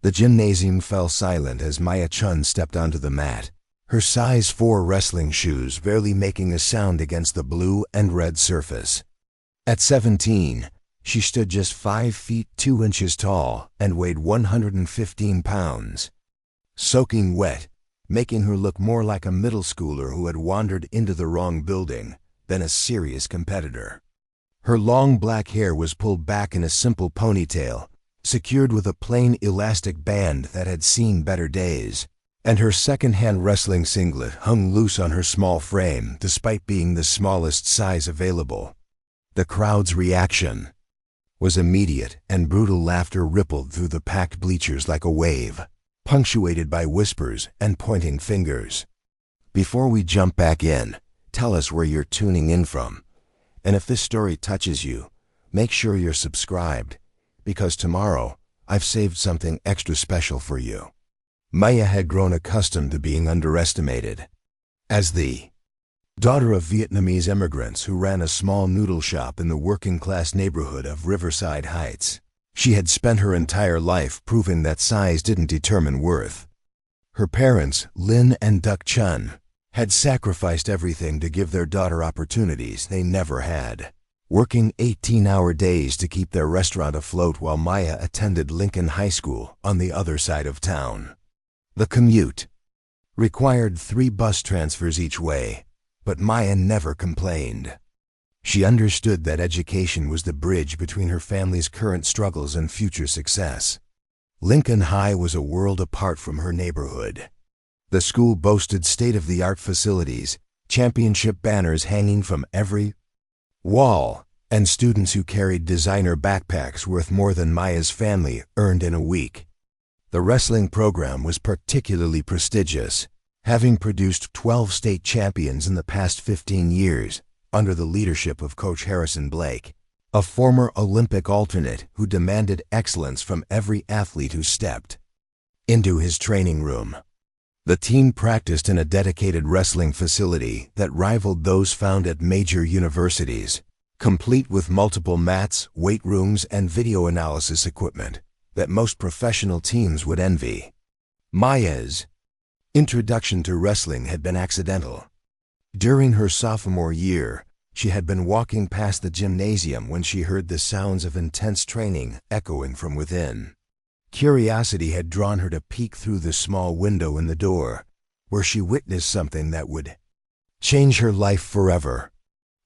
The gymnasium fell silent as Maya Chen stepped onto the mat, her size 4 wrestling shoes barely making a sound against the blue and red surface. At 17, she stood just 5 feet 2 inches tall and weighed 115 pounds. Soaking wet, making her look more like a middle schooler who had wandered into the wrong building than a serious competitor. Her long black hair was pulled back in a simple ponytail, secured with a plain elastic band that had seen better days, and her secondhand wrestling singlet hung loose on her small frame despite being the smallest size available. The crowd's reaction was immediate, and brutal laughter rippled through the packed bleachers like a wave, punctuated by whispers and pointing fingers. Before we jump back in, tell us where you're tuning in from. And if this story touches you, make sure you're subscribed, because tomorrow I've saved something extra special for you. Maya had grown accustomed to being underestimated. As the daughter of Vietnamese immigrants who ran a small noodle shop in the working-class neighborhood of Riverside Heights, she had spent her entire life proving that size didn't determine worth. Her parents, Lin and Duc Chun, had sacrificed everything to give their daughter opportunities they never had, working 18-hour days to keep their restaurant afloat while Maya attended Lincoln High School on the other side of town. The commute required 3 bus transfers each way, but Maya never complained. She understood that education was the bridge between her family's current struggles and future success. Lincoln High was a world apart from her neighborhood. The school boasted state-of-the-art facilities, championship banners hanging from every wall, and students who carried designer backpacks worth more than Maya's family earned in a week. The wrestling program was particularly prestigious, having produced 12 state champions in the past 15 years under the leadership of Coach Harrison Blake, a former Olympic alternate who demanded excellence from every athlete who stepped into his training room. The team practiced in a dedicated wrestling facility that rivaled those found at major universities, complete with multiple mats, weight rooms, and video analysis equipment that most professional teams would envy. Maya's introduction to wrestling had been accidental. During her sophomore year, she had been walking past the gymnasium when she heard the sounds of intense training echoing from within. Curiosity had drawn her to peek through the small window in the door, where she witnessed something that would change her life forever.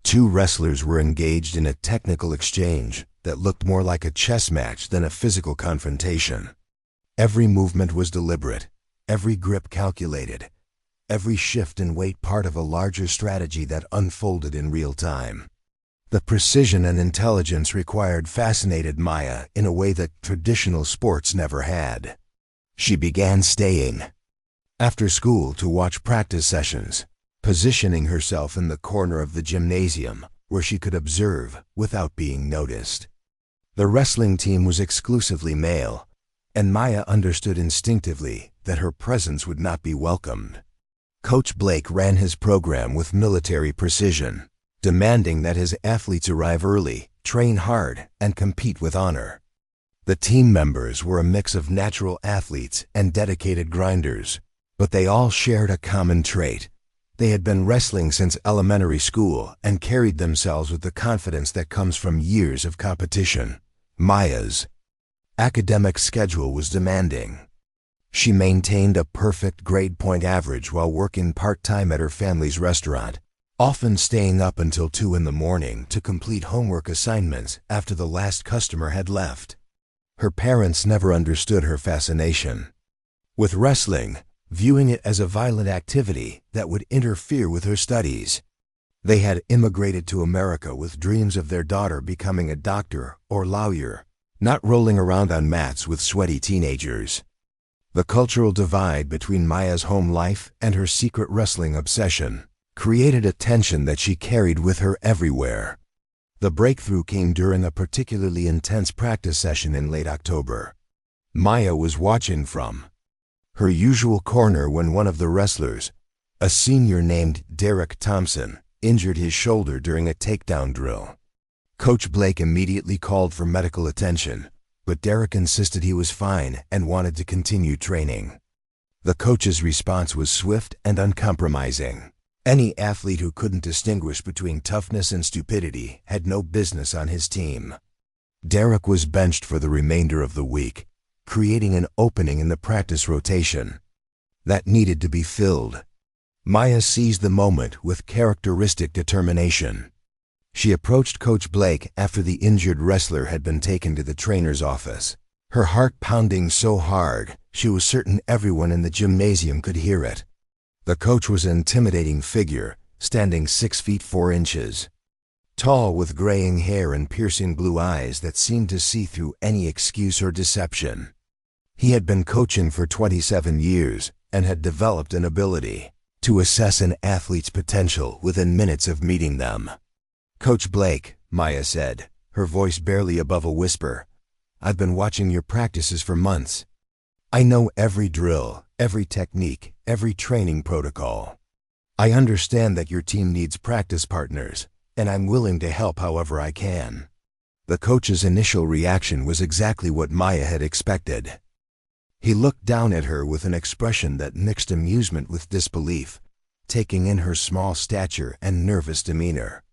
2 wrestlers were engaged in a technical exchange that looked more like a chess match than a physical confrontation. Every movement was deliberate, every grip calculated, every shift in weight part of a larger strategy that unfolded in real time. The precision and intelligence required fascinated Maya in a way that traditional sports never had. She began staying after school to watch practice sessions, positioning herself in the corner of the gymnasium where she could observe without being noticed. The wrestling team was exclusively male, and Maya understood instinctively that her presence would not be welcomed. Coach Blake ran his program with military precision, demanding that his athletes arrive early, train hard, and compete with honor. The team members were a mix of natural athletes and dedicated grinders, but they all shared a common trait. They had been wrestling since elementary school and carried themselves with the confidence that comes from years of competition. Maya's academic schedule was demanding. She maintained a perfect grade point average while working part-time at her family's restaurant, often staying up until 2 in the morning to complete homework assignments after the last customer had left. Her parents never understood her fascination with wrestling, viewing it as a violent activity that would interfere with her studies. They had immigrated to America with dreams of their daughter becoming a doctor or lawyer, not rolling around on mats with sweaty teenagers. The cultural divide between Maya's home life and her secret wrestling obsession created a tension that she carried with her everywhere. The breakthrough came during a particularly intense practice session in late October. Maya was watching from her usual corner when one of the wrestlers, a senior named Derek Thompson, injured his shoulder during a takedown drill. Coach Blake immediately called for medical attention, but Derek insisted he was fine and wanted to continue training. The coach's response was swift and uncompromising. Any athlete who couldn't distinguish between toughness and stupidity had no business on his team. Derek was benched for the remainder of the week, creating an opening in the practice rotation that needed to be filled. Maya seized the moment with characteristic determination. She approached Coach Blake after the injured wrestler had been taken to the trainer's office, her heart pounding so hard she was certain everyone in the gymnasium could hear it. The coach was an intimidating figure, standing 6 feet 4 inches. Tall, with graying hair and piercing blue eyes that seemed to see through any excuse or deception. He had been coaching for 27 years and had developed an ability to assess an athlete's potential within minutes of meeting them. "Coach Blake," Maya said, her voice barely above a whisper, "I've been watching your practices for months. I know every drill, every technique, every training protocol. I understand that your team needs practice partners, and I'm willing to help however I can." The coach's initial reaction was exactly what Maya had expected. He looked down at her with an expression that mixed amusement with disbelief, taking in her small stature and nervous demeanor.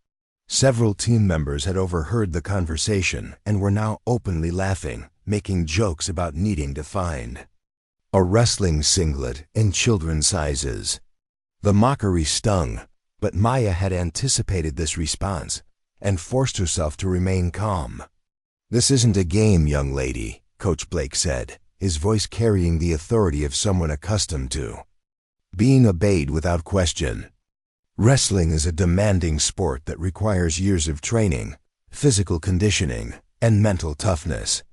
Several team members had overheard the conversation and were now openly laughing, making jokes about needing to find a wrestling singlet in children's sizes. The mockery stung, but Maya had anticipated this response and forced herself to remain calm. "This isn't a game, young lady," Coach Blake said, his voice carrying the authority of someone accustomed to being obeyed without question. "Wrestling is a demanding sport that requires years of training, physical conditioning, and mental toughness.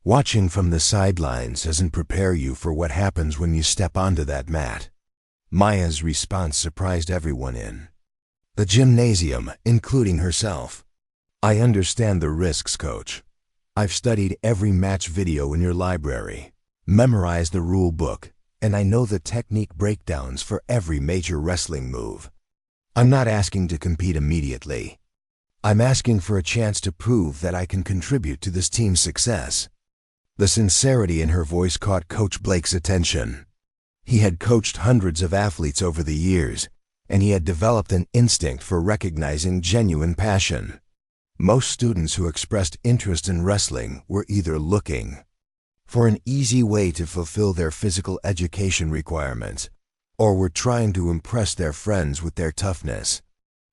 Watching from the sidelines doesn't prepare you for what happens when you step onto that mat." Maya's response surprised everyone in the gymnasium, including herself. "I understand the risks, Coach. I've studied every match video in your library, memorized the rule book, and I know the technique breakdowns for every major wrestling move. I'm not asking to compete immediately. I'm asking for a chance to prove that I can contribute to this team's success." The sincerity in her voice caught Coach Blake's attention. He had coached hundreds of athletes over the years, and he had developed an instinct for recognizing genuine passion. Most students who expressed interest in wrestling were either looking for an easy way to fulfill their physical education requirements, or were trying to impress their friends with their toughness.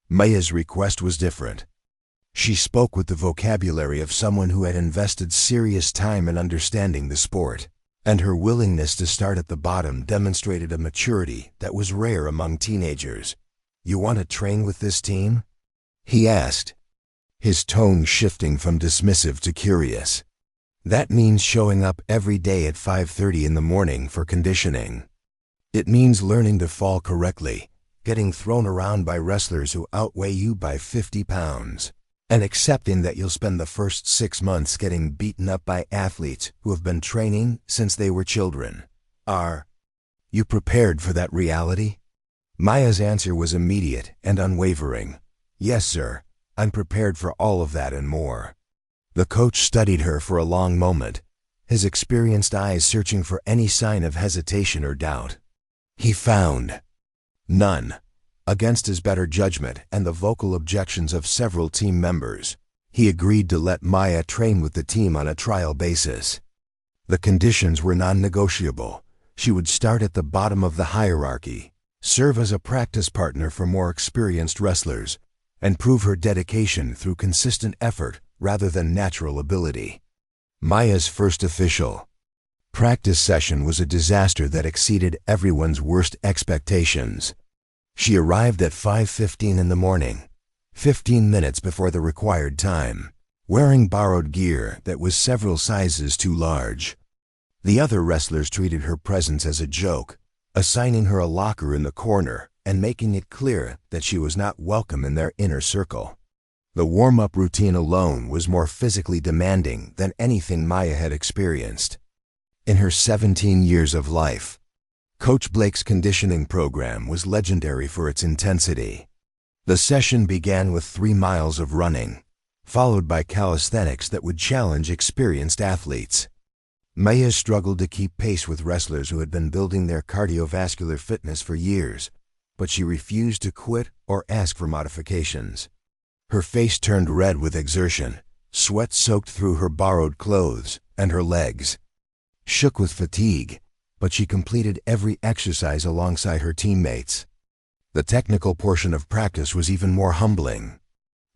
Maya's request was different. She spoke with the vocabulary of someone who had invested serious time in understanding the sport, and her willingness to start at the bottom demonstrated a maturity that was rare among teenagers. "You want to train with this team?" he asked, his tone shifting from dismissive to curious. "That means showing up every day at 5:30 in the morning for conditioning. It means learning to fall correctly, getting thrown around by wrestlers who outweigh you by 50 pounds, and accepting that you'll spend the first 6 months getting beaten up by athletes who have been training since they were children. Are you prepared for that reality?" Maya's answer was immediate and unwavering. "Yes, sir. I'm prepared for all of that and more." The coach studied her for a long moment, his experienced eyes searching for any sign of hesitation or doubt. He found none. Against his better judgment and the vocal objections of several team members, he agreed to let Maya train with the team on a trial basis. The conditions were non-negotiable. She would start at the bottom of the hierarchy, serve as a practice partner for more experienced wrestlers, and prove her dedication through consistent effort rather than natural ability. Maya's first official practice session was a disaster that exceeded everyone's worst expectations. She arrived at 5:15 in the morning, 15 minutes before the required time, wearing borrowed gear that was several sizes too large. The other wrestlers treated her presence as a joke, assigning her a locker in the corner and making it clear that she was not welcome in their inner circle. The warm-up routine alone was more physically demanding than anything Maya had experienced. In her 17 years of life, Coach Blake's conditioning program was legendary for its intensity. The session began with 3 miles of running, followed by calisthenics that would challenge experienced athletes. Maya struggled to keep pace with wrestlers who had been building their cardiovascular fitness for years, but she refused to quit or ask for modifications. Her face turned red with exertion, sweat soaked through her borrowed clothes, and her legs shook with fatigue, but she completed every exercise alongside her teammates. The technical portion of practice was even more humbling.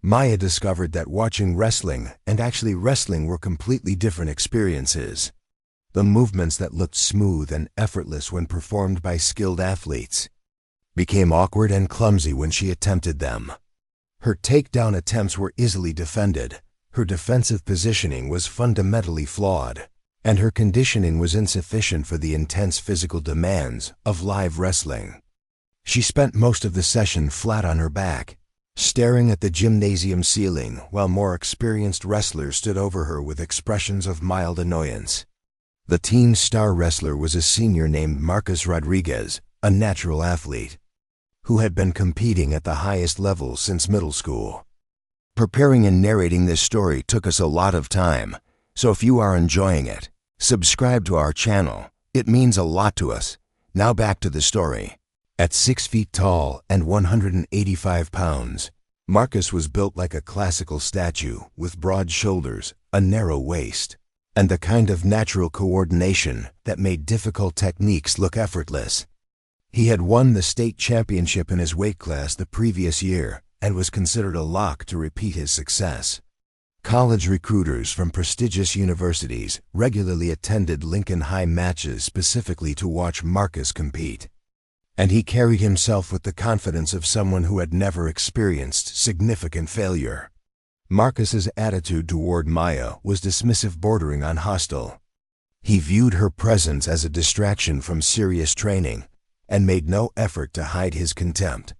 Maya discovered that watching wrestling and actually wrestling were completely different experiences. The movements that looked smooth and effortless when performed by skilled athletes became awkward and clumsy when she attempted them. Her takedown attempts were easily defended, her defensive positioning was fundamentally flawed, and her conditioning was insufficient for the intense physical demands of live wrestling. She spent most of the session flat on her back, staring at the gymnasium ceiling while more experienced wrestlers stood over her with expressions of mild annoyance. The team's star wrestler was a senior named Marcus Rodriguez, a natural athlete, who had been competing at the highest level since middle school. Preparing and narrating this story took us a lot of time, so if you are enjoying it, subscribe to our channel. It means a lot to us. Now back to the story. At 6 feet tall and 185 pounds, Marcus was built like a classical statue with broad shoulders, a narrow waist, and the kind of natural coordination that made difficult techniques look effortless. He had won the state championship in his weight class the previous year and was considered a lock to repeat his success. College recruiters from prestigious universities regularly attended Lincoln High matches specifically to watch Marcus compete, and he carried himself with the confidence of someone who had never experienced significant failure. Marcus's attitude toward Maya was dismissive, bordering on hostile. He viewed her presence as a distraction from serious training and made no effort to hide his contempt.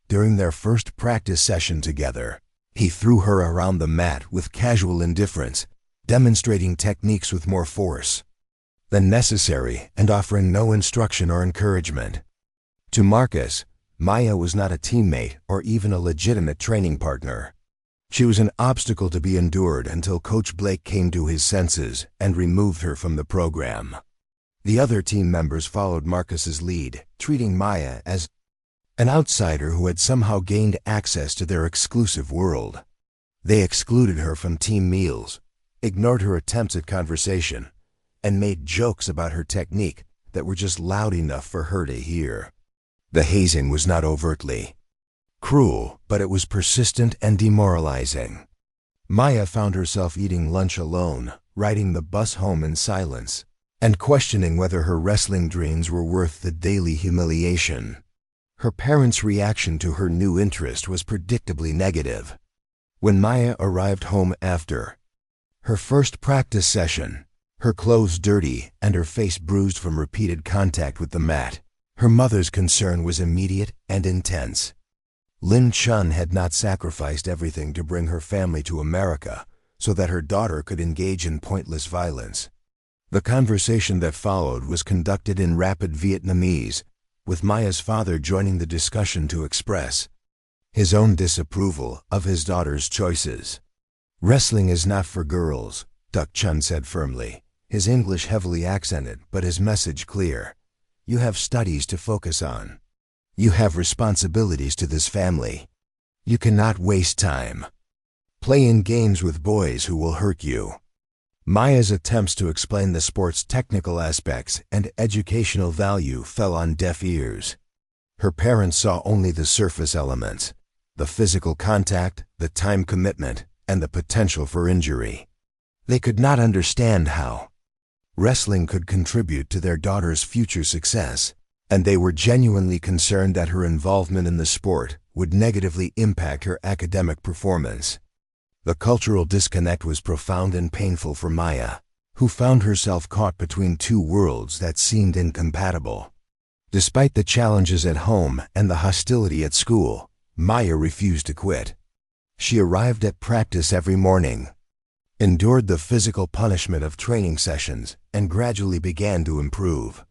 During their first practice session together, he threw her around the mat with casual indifference, demonstrating techniques with more force than necessary and offering no instruction or encouragement. To Marcus, Maya was not a teammate or even a legitimate training partner. She was an obstacle to be endured until Coach Blake came to his senses and removed her from the program. The other team members followed Marcus's lead, treating Maya as an outsider who had somehow gained access to their exclusive world. They excluded her from team meals, ignored her attempts at conversation, and made jokes about her technique that were just loud enough for her to hear. The hazing was not overtly cruel, but it was persistent and demoralizing. Maya found herself eating lunch alone, riding the bus home in silence, and questioning whether her wrestling dreams were worth the daily humiliation. Her parents' reaction to her new interest was predictably negative. When Maya arrived home after her first practice session, her clothes dirty and her face bruised from repeated contact with the mat, her mother's concern was immediate and intense. Lin Chun had not sacrificed everything to bring her family to America so that her daughter could engage in pointless violence. The conversation that followed was conducted in rapid Vietnamese, with Maya's father joining the discussion to express his own disapproval of his daughter's choices. "Wrestling is not for girls," Duck Chun said firmly, his English heavily accented but his message clear. "You have studies to focus on. You have responsibilities to this family. You cannot waste time playing games with boys who will hurt you." Maya's attempts to explain the sport's technical aspects and educational value fell on deaf ears. Her parents saw only the surface elements: the physical contact, the time commitment, and the potential for injury. They could not understand how wrestling could contribute to their daughter's future success, and they were genuinely concerned that her involvement in the sport would negatively impact her academic performance. The cultural disconnect was profound and painful for Maya, who found herself caught between two worlds that seemed incompatible. Despite the challenges at home and the hostility at school, Maya refused to quit. She arrived at practice every morning, endured the physical punishment of training sessions, and gradually began to improve.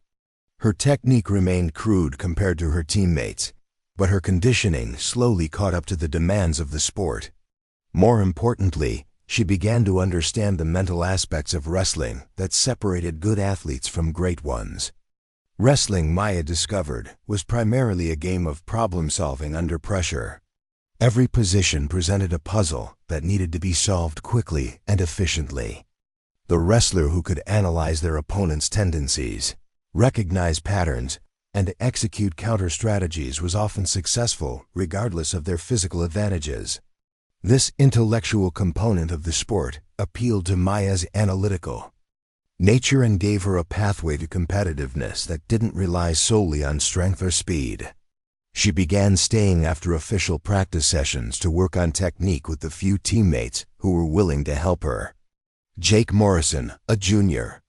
Her technique remained crude compared to her teammates, but her conditioning slowly caught up to the demands of the sport. More importantly, she began to understand the mental aspects of wrestling that separated good athletes from great ones. Wrestling, Maya discovered, was primarily a game of problem-solving under pressure. Every position presented a puzzle that needed to be solved quickly and efficiently. The wrestler who could analyze their opponent's tendencies, recognize patterns, and execute counter-strategies was often successful regardless of their physical advantages. This intellectual component of the sport appealed to Maya's analytical nature and gave her a pathway to competitiveness that didn't rely solely on strength or speed. She began staying after official practice sessions to work on technique with the few teammates who were willing to help her. Jake Morrison, a junior,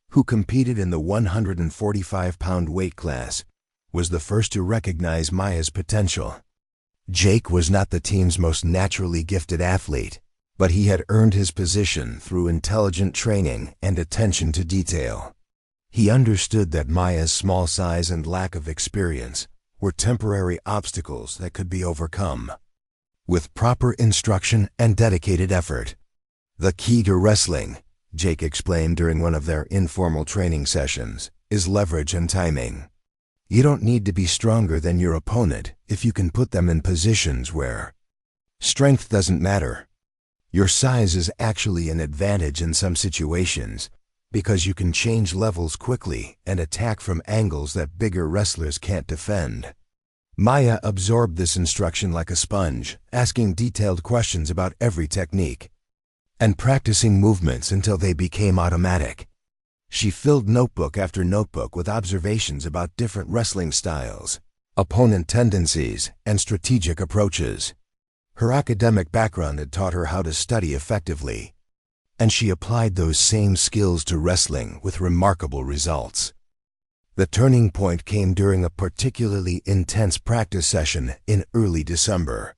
who competed in the 145-pound weight class, was the first to recognize Maya's potential. Jake was not the team's most naturally gifted athlete, but he had earned his position through intelligent training and attention to detail. He understood that Maya's small size and lack of experience were temporary obstacles that could be overcome with proper instruction and dedicated effort. The key to wrestling, Jake explained during one of their informal training sessions, is leverage and timing. You don't need to be stronger than your opponent if you can put them in positions where strength doesn't matter. Your size is actually an advantage in some situations because you can change levels quickly and attack from angles that bigger wrestlers can't defend. Maya absorbed this instruction like a sponge, asking detailed questions about every technique and practicing movements until they became automatic. She filled notebook after notebook with observations about different wrestling styles, opponent tendencies, and strategic approaches. Her academic background had taught her how to study effectively, and she applied those same skills to wrestling with remarkable results. The turning point came during a particularly intense practice session in early December.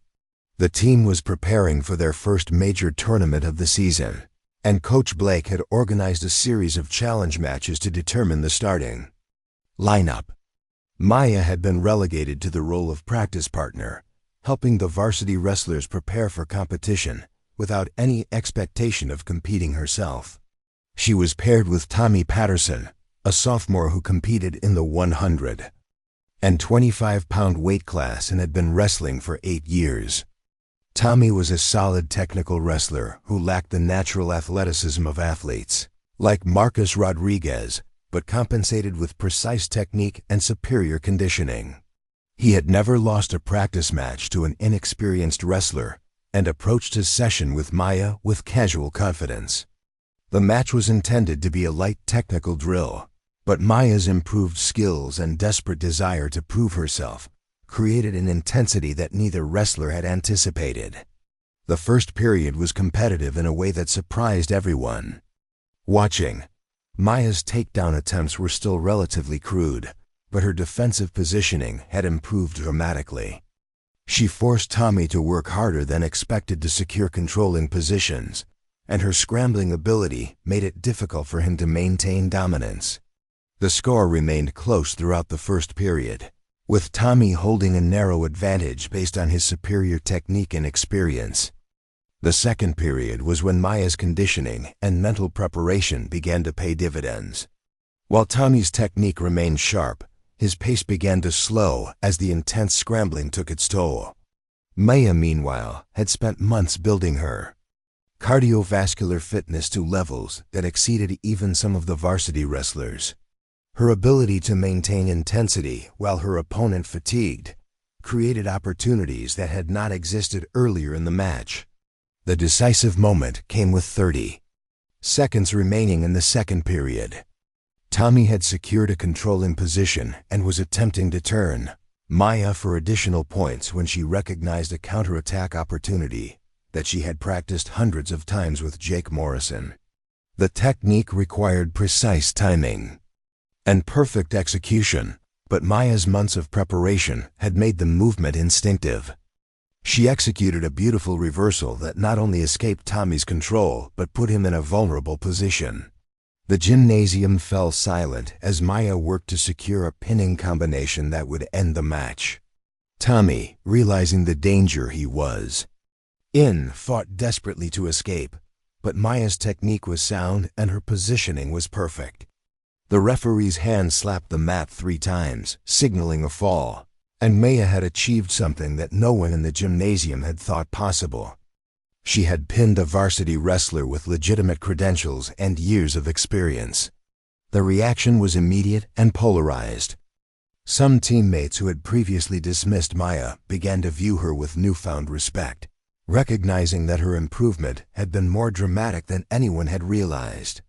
The team was preparing for their first major tournament of the season, and Coach Blake had organized a series of challenge matches to determine the starting lineup. Maya had been relegated to the role of practice partner, helping the varsity wrestlers prepare for competition without any expectation of competing herself. She was paired with Tommy Patterson, a sophomore who competed in the 100 and 25-pound weight class and had been wrestling for 8 years. Tommy was a solid technical wrestler who lacked the natural athleticism of athletes like Marcus Rodriguez, but compensated with precise technique and superior conditioning. He had never lost a practice match to an inexperienced wrestler and approached his session with Maya with casual confidence. The match was intended to be a light technical drill, but Maya's improved skills and desperate desire to prove herself created an intensity that neither wrestler had anticipated. The first period was competitive in a way that surprised everyone watching. Maya's takedown attempts were still relatively crude, but her defensive positioning had improved dramatically. She forced Tommy to work harder than expected to secure controlling positions, and her scrambling ability made it difficult for him to maintain dominance. The score remained close throughout the first period, with Tommy holding a narrow advantage based on his superior technique and experience. The second period was when Maya's conditioning and mental preparation began to pay dividends. While Tommy's technique remained sharp, his pace began to slow as the intense scrambling took its toll. Maya, meanwhile, had spent months building her cardiovascular fitness to levels that exceeded even some of the varsity wrestlers. Her ability to maintain intensity while her opponent fatigued created opportunities that had not existed earlier in the match. The decisive moment came with 30 seconds remaining in the second period. Tommy had secured a controlling position and was attempting to turn Maya for additional points when she recognized a counterattack opportunity that she had practiced hundreds of times with Jake Morrison. The technique required precise timing and perfect execution, but Maya's months of preparation had made the movement instinctive. She executed a beautiful reversal that not only escaped Tommy's control but put him in a vulnerable position. The gymnasium fell silent as Maya worked to secure a pinning combination that would end the match. Tommy, realizing the danger he was In fought desperately to escape, but Maya's technique was sound and her positioning was perfect. The referee's hand slapped the mat 3 times, signaling a fall, and Maya had achieved something that no one in the gymnasium had thought possible. She had pinned a varsity wrestler with legitimate credentials and years of experience. The reaction was immediate and polarized. Some teammates who had previously dismissed Maya began to view her with newfound respect, recognizing that her improvement had been more dramatic than anyone had realized.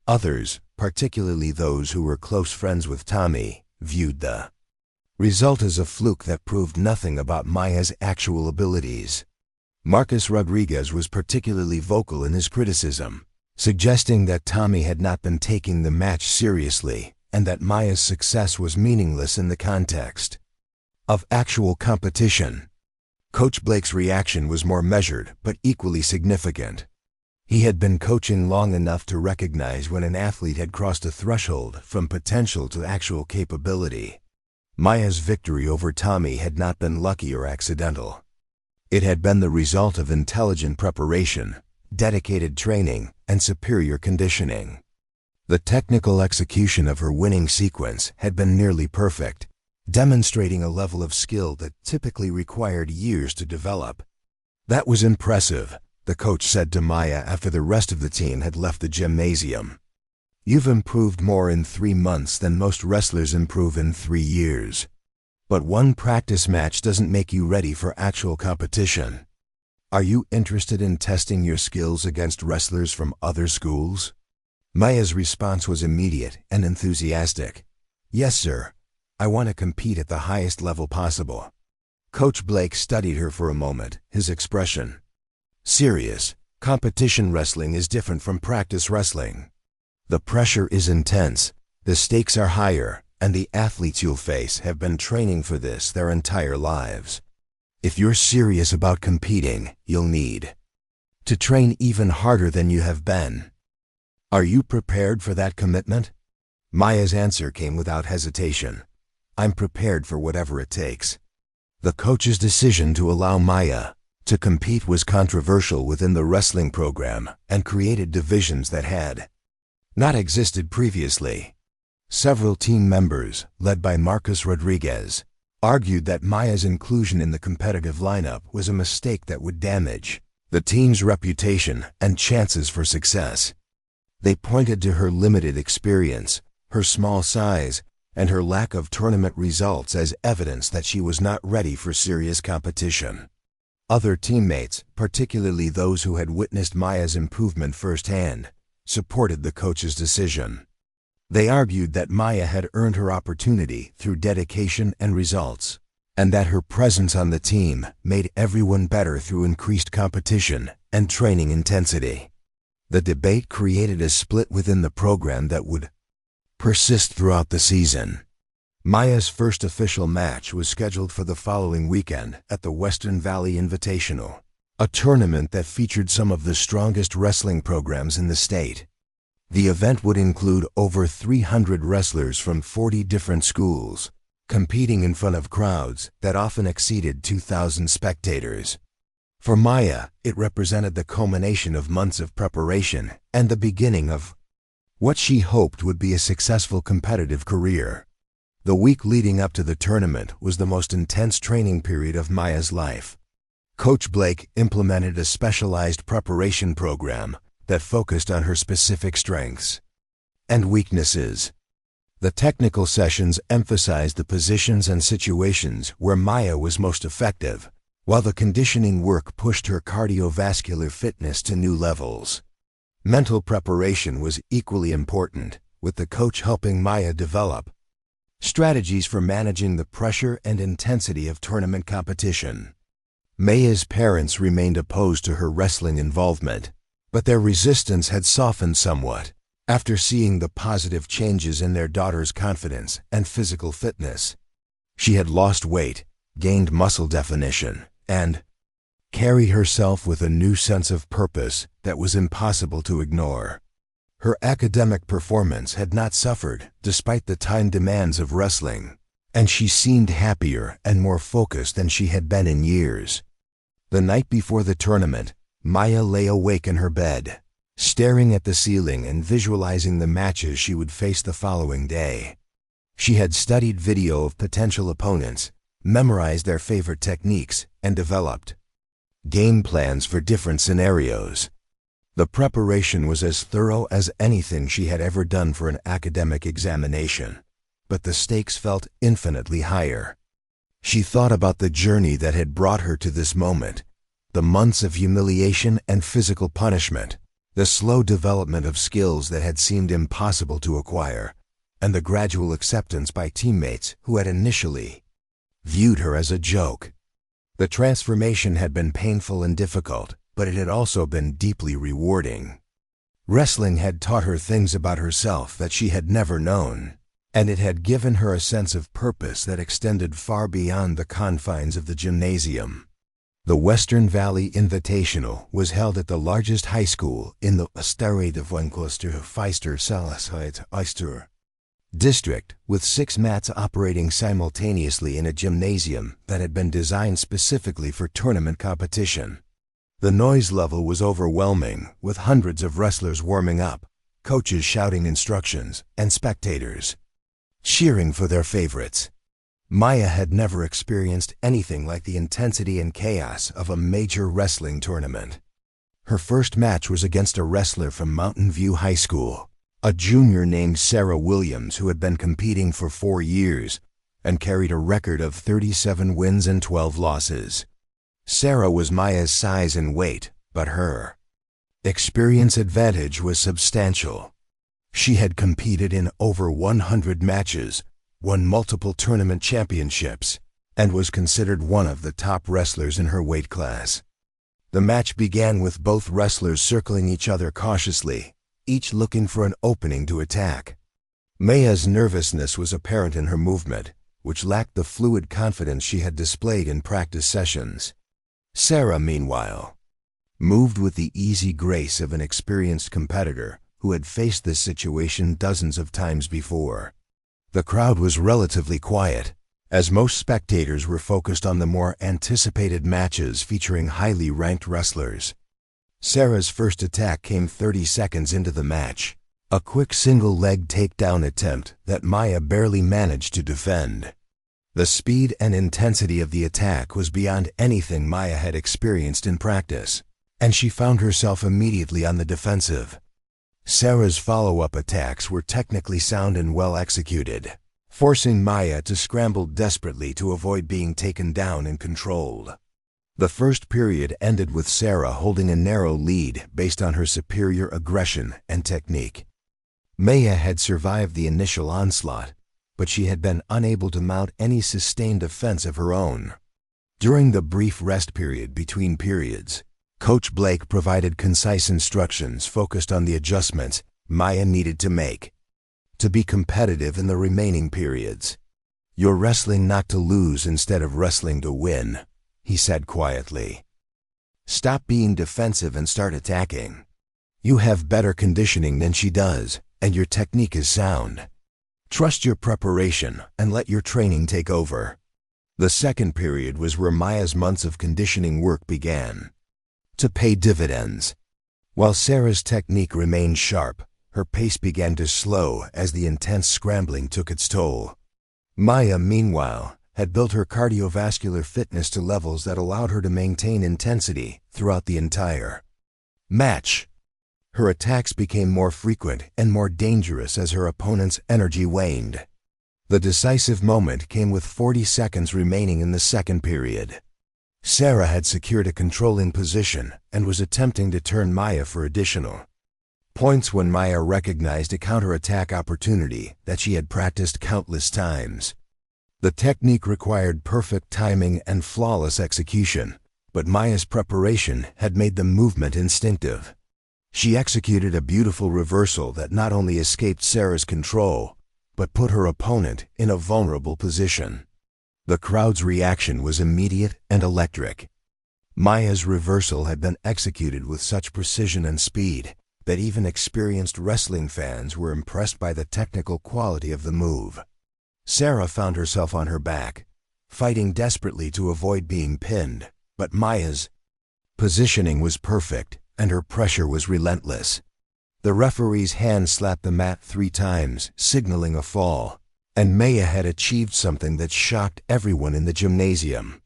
Others, particularly those who were close friends with Tommy, viewed the result as a fluke that proved nothing about Maya's actual abilities. Marcus Rodriguez was particularly vocal in his criticism, suggesting that Tommy had not been taking the match seriously and that Maya's success was meaningless in the context of actual competition. Coach Blake's reaction was more measured but equally significant. He had been coaching long enough to recognize when an athlete had crossed a threshold from potential to actual capability. Maya's victory over Tommy had not been lucky or accidental. It had been the result of intelligent preparation, dedicated training, and superior conditioning. The technical execution of her winning sequence had been nearly perfect, demonstrating a level of skill that typically required years to develop. "That was impressive," the coach said to Maya after the rest of the team had left the gymnasium. "You've improved more in 3 months than most wrestlers improve in 3 years. But one practice match doesn't make you ready for actual competition. Are you interested in testing your skills against wrestlers from other schools?" Maya's response was immediate and enthusiastic. "Yes, sir. I want to compete at the highest level possible." Coach Blake studied her for a moment, his expression serious. "Competition wrestling is different from practice wrestling. The pressure is intense, the stakes are higher, and the athletes you'll face have been training for this their entire lives. If you're serious about competing, you'll need to train even harder than you have been. Are you prepared for that commitment?" Maya's answer came without hesitation. "I'm prepared for whatever it takes." The coach's decision to allow Maya to compete was controversial within the wrestling program and created divisions that had not existed previously. Several team members, led by Marcus Rodriguez, argued that Maya's inclusion in the competitive lineup was a mistake that would damage the team's reputation and chances for success. They pointed to her limited experience, her small size, and her lack of tournament results as evidence that she was not ready for serious competition. Other teammates, particularly those who had witnessed Maya's improvement firsthand, supported the coach's decision. They argued that Maya had earned her opportunity through dedication and results, and that her presence on the team made everyone better through increased competition and training intensity. The debate created a split within the program that would persist throughout the season. Maya's first official match was scheduled for the following weekend at the Western Valley Invitational, a tournament that featured some of the strongest wrestling programs in the state. The event would include over 300 wrestlers from 40 different schools, competing in front of crowds that often exceeded 2,000 spectators. For Maya, it represented the culmination of months of preparation and the beginning of what she hoped would be a successful competitive career. The week leading up to the tournament was the most intense training period of Maya's life. Coach Blake implemented a specialized preparation program that focused on her specific strengths and weaknesses. The technical sessions emphasized the positions and situations where Maya was most effective, while the conditioning work pushed her cardiovascular fitness to new levels. Mental preparation was equally important, with the coach helping Maya develop strategies for managing the pressure and intensity of tournament competition. Maya's parents remained opposed to her wrestling involvement, but their resistance had softened somewhat after seeing the positive changes in their daughter's confidence and physical fitness. She had lost weight, gained muscle definition, and carried herself with a new sense of purpose that was impossible to ignore. Her academic performance had not suffered despite the time demands of wrestling, and she seemed happier and more focused than she had been in years. The night before the tournament, Maya lay awake in her bed, staring at the ceiling and visualizing the matches she would face the following day. She had studied video of potential opponents, memorized their favorite techniques, and developed game plans for different scenarios. The preparation was as thorough as anything she had ever done for an academic examination, but the stakes felt infinitely higher. She thought about the journey that had brought her to this moment, the months of humiliation and physical punishment, the slow development of skills that had seemed impossible to acquire, and the gradual acceptance by teammates who had initially viewed her as a joke. The transformation had been painful and difficult, but it had also been deeply rewarding. Wrestling had taught her things about herself that she had never known, and it had given her a sense of purpose that extended far beyond the confines of the gymnasium. The Western Valley Invitational was held at the largest high school in the Stad van Ooster district, with 6 mats operating simultaneously in a gymnasium that had been designed specifically for tournament competition. The noise level was overwhelming, with hundreds of wrestlers warming up, coaches shouting instructions, and spectators cheering for their favorites. Maya had never experienced anything like the intensity and chaos of a major wrestling tournament. Her first match was against a wrestler from Mountain View High School, a junior named Sarah Williams who had been competing for 4 years and carried a record of 37 wins and 12 losses. Sarah was Maya's size and weight, but her experience advantage was substantial. She had competed in over 100 matches, won multiple tournament championships, and was considered one of the top wrestlers in her weight class. The match began with both wrestlers circling each other cautiously, each looking for an opening to attack. Maya's nervousness was apparent in her movement, which lacked the fluid confidence she had displayed in practice sessions. Sarah, meanwhile, moved with the easy grace of an experienced competitor who had faced this situation dozens of times before. The crowd was relatively quiet, as most spectators were focused on the more anticipated matches featuring highly ranked wrestlers. Sarah's first attack came 30 seconds into the match, a quick single-leg takedown attempt that Maya barely managed to defend. The speed and intensity of the attack was beyond anything Maya had experienced in practice, and she found herself immediately on the defensive. Sarah's follow-up attacks were technically sound and well executed, forcing Maya to scramble desperately to avoid being taken down and controlled. The first period ended with Sarah holding a narrow lead based on her superior aggression and technique. Maya had survived the initial onslaught, but she had been unable to mount any sustained offense of her own. During the brief rest period between periods, Coach Blake provided concise instructions focused on the adjustments Maya needed to make to be competitive in the remaining periods. "You're wrestling not to lose instead of wrestling to win," he said quietly. "Stop being defensive and start attacking. You have better conditioning than she does, and your technique is sound. Trust your preparation and let your training take over." The second period was where Maya's months of conditioning work began to pay dividends. While Sarah's technique remained sharp, her pace began to slow as the intense scrambling took its toll. Maya, meanwhile, had built her cardiovascular fitness to levels that allowed her to maintain intensity throughout the entire match. Her attacks became more frequent and more dangerous as her opponent's energy waned. The decisive moment came with 40 seconds remaining in the second period. Sarah had secured a controlling position and was attempting to turn Maya for additional points when Maya recognized a counterattack opportunity that she had practiced countless times. The technique required perfect timing and flawless execution, but Maya's preparation had made the movement instinctive. She executed a beautiful reversal that not only escaped Sarah's control, but put her opponent in a vulnerable position. The crowd's reaction was immediate and electric. Maya's reversal had been executed with such precision and speed that even experienced wrestling fans were impressed by the technical quality of the move. Sarah found herself on her back, fighting desperately to avoid being pinned, but Maya's Positioning was perfect, and her pressure was relentless. The referee's hand slapped the mat 3 times, signaling a fall, and Maya had achieved something that shocked everyone in the gymnasium.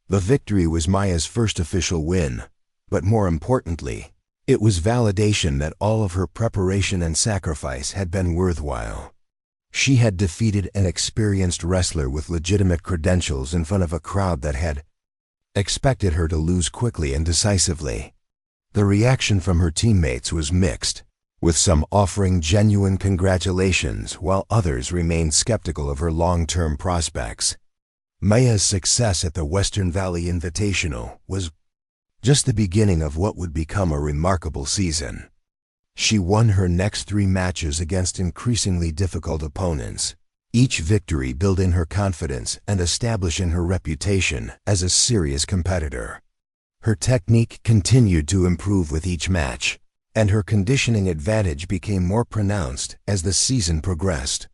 The victory was Maya's first official win, but more importantly, it was validation that all of her preparation and sacrifice had been worthwhile. She had defeated an experienced wrestler with legitimate credentials in front of a crowd that had expected her to lose quickly and decisively. The reaction from her teammates was mixed, with some offering genuine congratulations while others remained skeptical of her long-term prospects. Maya's success at the Western Valley Invitational was just the beginning of what would become a remarkable season. She won her next 3 matches against increasingly difficult opponents, each victory building her confidence and establishing her reputation as a serious competitor. Her technique continued to improve with each match, and her conditioning advantage became more pronounced as the season progressed.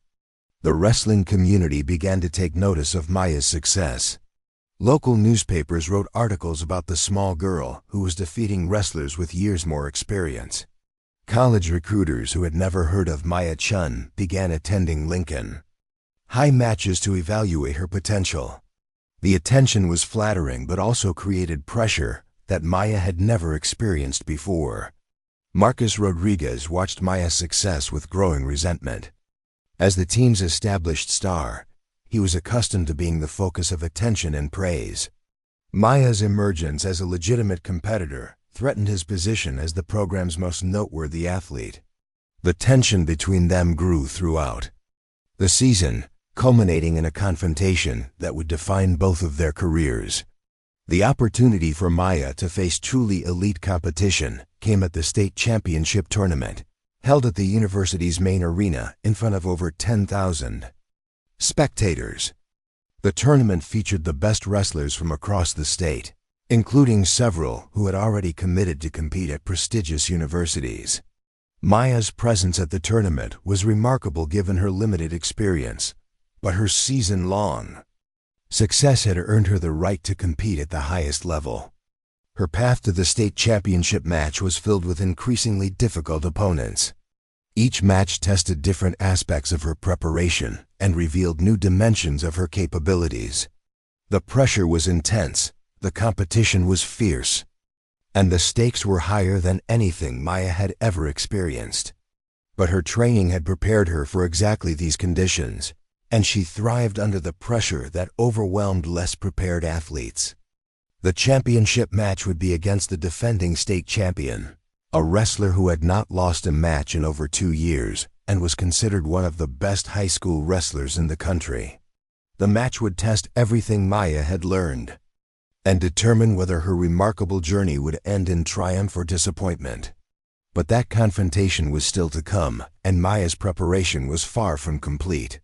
The wrestling community began to take notice of Maya's success. Local newspapers wrote articles about the small girl who was defeating wrestlers with years more experience. College recruiters who had never heard of Maya Chen began attending Lincoln High matches to evaluate her potential. The attention was flattering but also created pressure that Maya had never experienced before. Marcus Rodriguez watched Maya's success with growing resentment. As the team's established star, he was accustomed to being the focus of attention and praise. Maya's emergence as a legitimate competitor threatened his position as the program's most noteworthy athlete. The tension between them grew throughout the season, culminating in a confrontation that would define both of their careers. The opportunity for Maya to face truly elite competition came at the state championship tournament, held at the university's main arena in front of over 10,000 spectators. The tournament featured the best wrestlers from across the state, including several who had already committed to compete at prestigious universities. Maya's presence at the tournament was remarkable given her limited experience, but her season-long success had earned her the right to compete at the highest level. Her path to the state championship match was filled with increasingly difficult opponents. Each match tested different aspects of her preparation and revealed new dimensions of her capabilities. The pressure was intense, the competition was fierce, and the stakes were higher than anything Maya had ever experienced. But her training had prepared her for exactly these conditions, and she thrived under the pressure that overwhelmed less prepared athletes. The championship match would be against the defending state champion, a wrestler who had not lost a match in over 2 years and was considered one of the best high school wrestlers in the country. The match would test everything Maya had learned and determine whether her remarkable journey would end in triumph or disappointment. But that confrontation was still to come, and Maya's preparation was far from complete.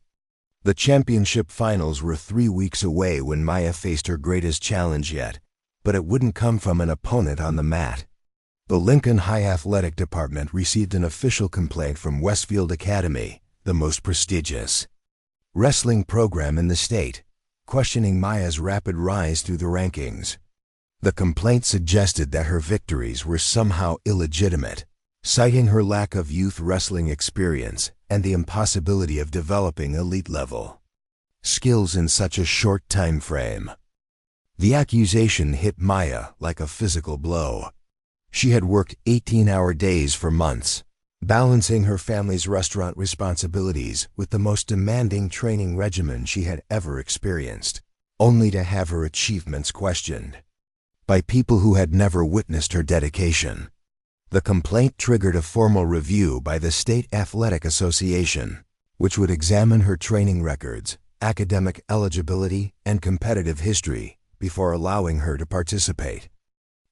The championship finals were 3 weeks away when Maya faced her greatest challenge yet, but it wouldn't come from an opponent on the mat. The Lincoln High Athletic Department received an official complaint from Westfield Academy, the most prestigious wrestling program in the state, questioning Maya's rapid rise through the rankings. The complaint suggested that her victories were somehow illegitimate, citing her lack of youth wrestling experience and the impossibility of developing elite-level skills in such a short time frame. The accusation hit Maya like a physical blow. She had worked 18-hour days for months, balancing her family's restaurant responsibilities with the most demanding training regimen she had ever experienced, only to have her achievements questioned by people who had never witnessed her dedication. The complaint triggered a formal review by the State Athletic Association, which would examine her training records, academic eligibility, and competitive history before allowing her to participate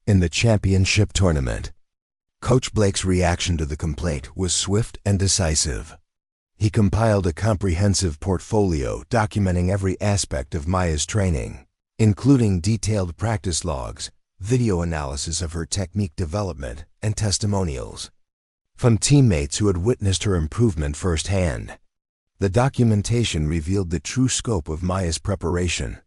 in the championship tournament. Coach Blake's reaction to the complaint was swift and decisive. He compiled a comprehensive portfolio documenting every aspect of Maya's training, including detailed practice logs, video analysis of her technique development, and testimonials from teammates who had witnessed her improvement firsthand. The documentation revealed the true scope of Maya's preparation.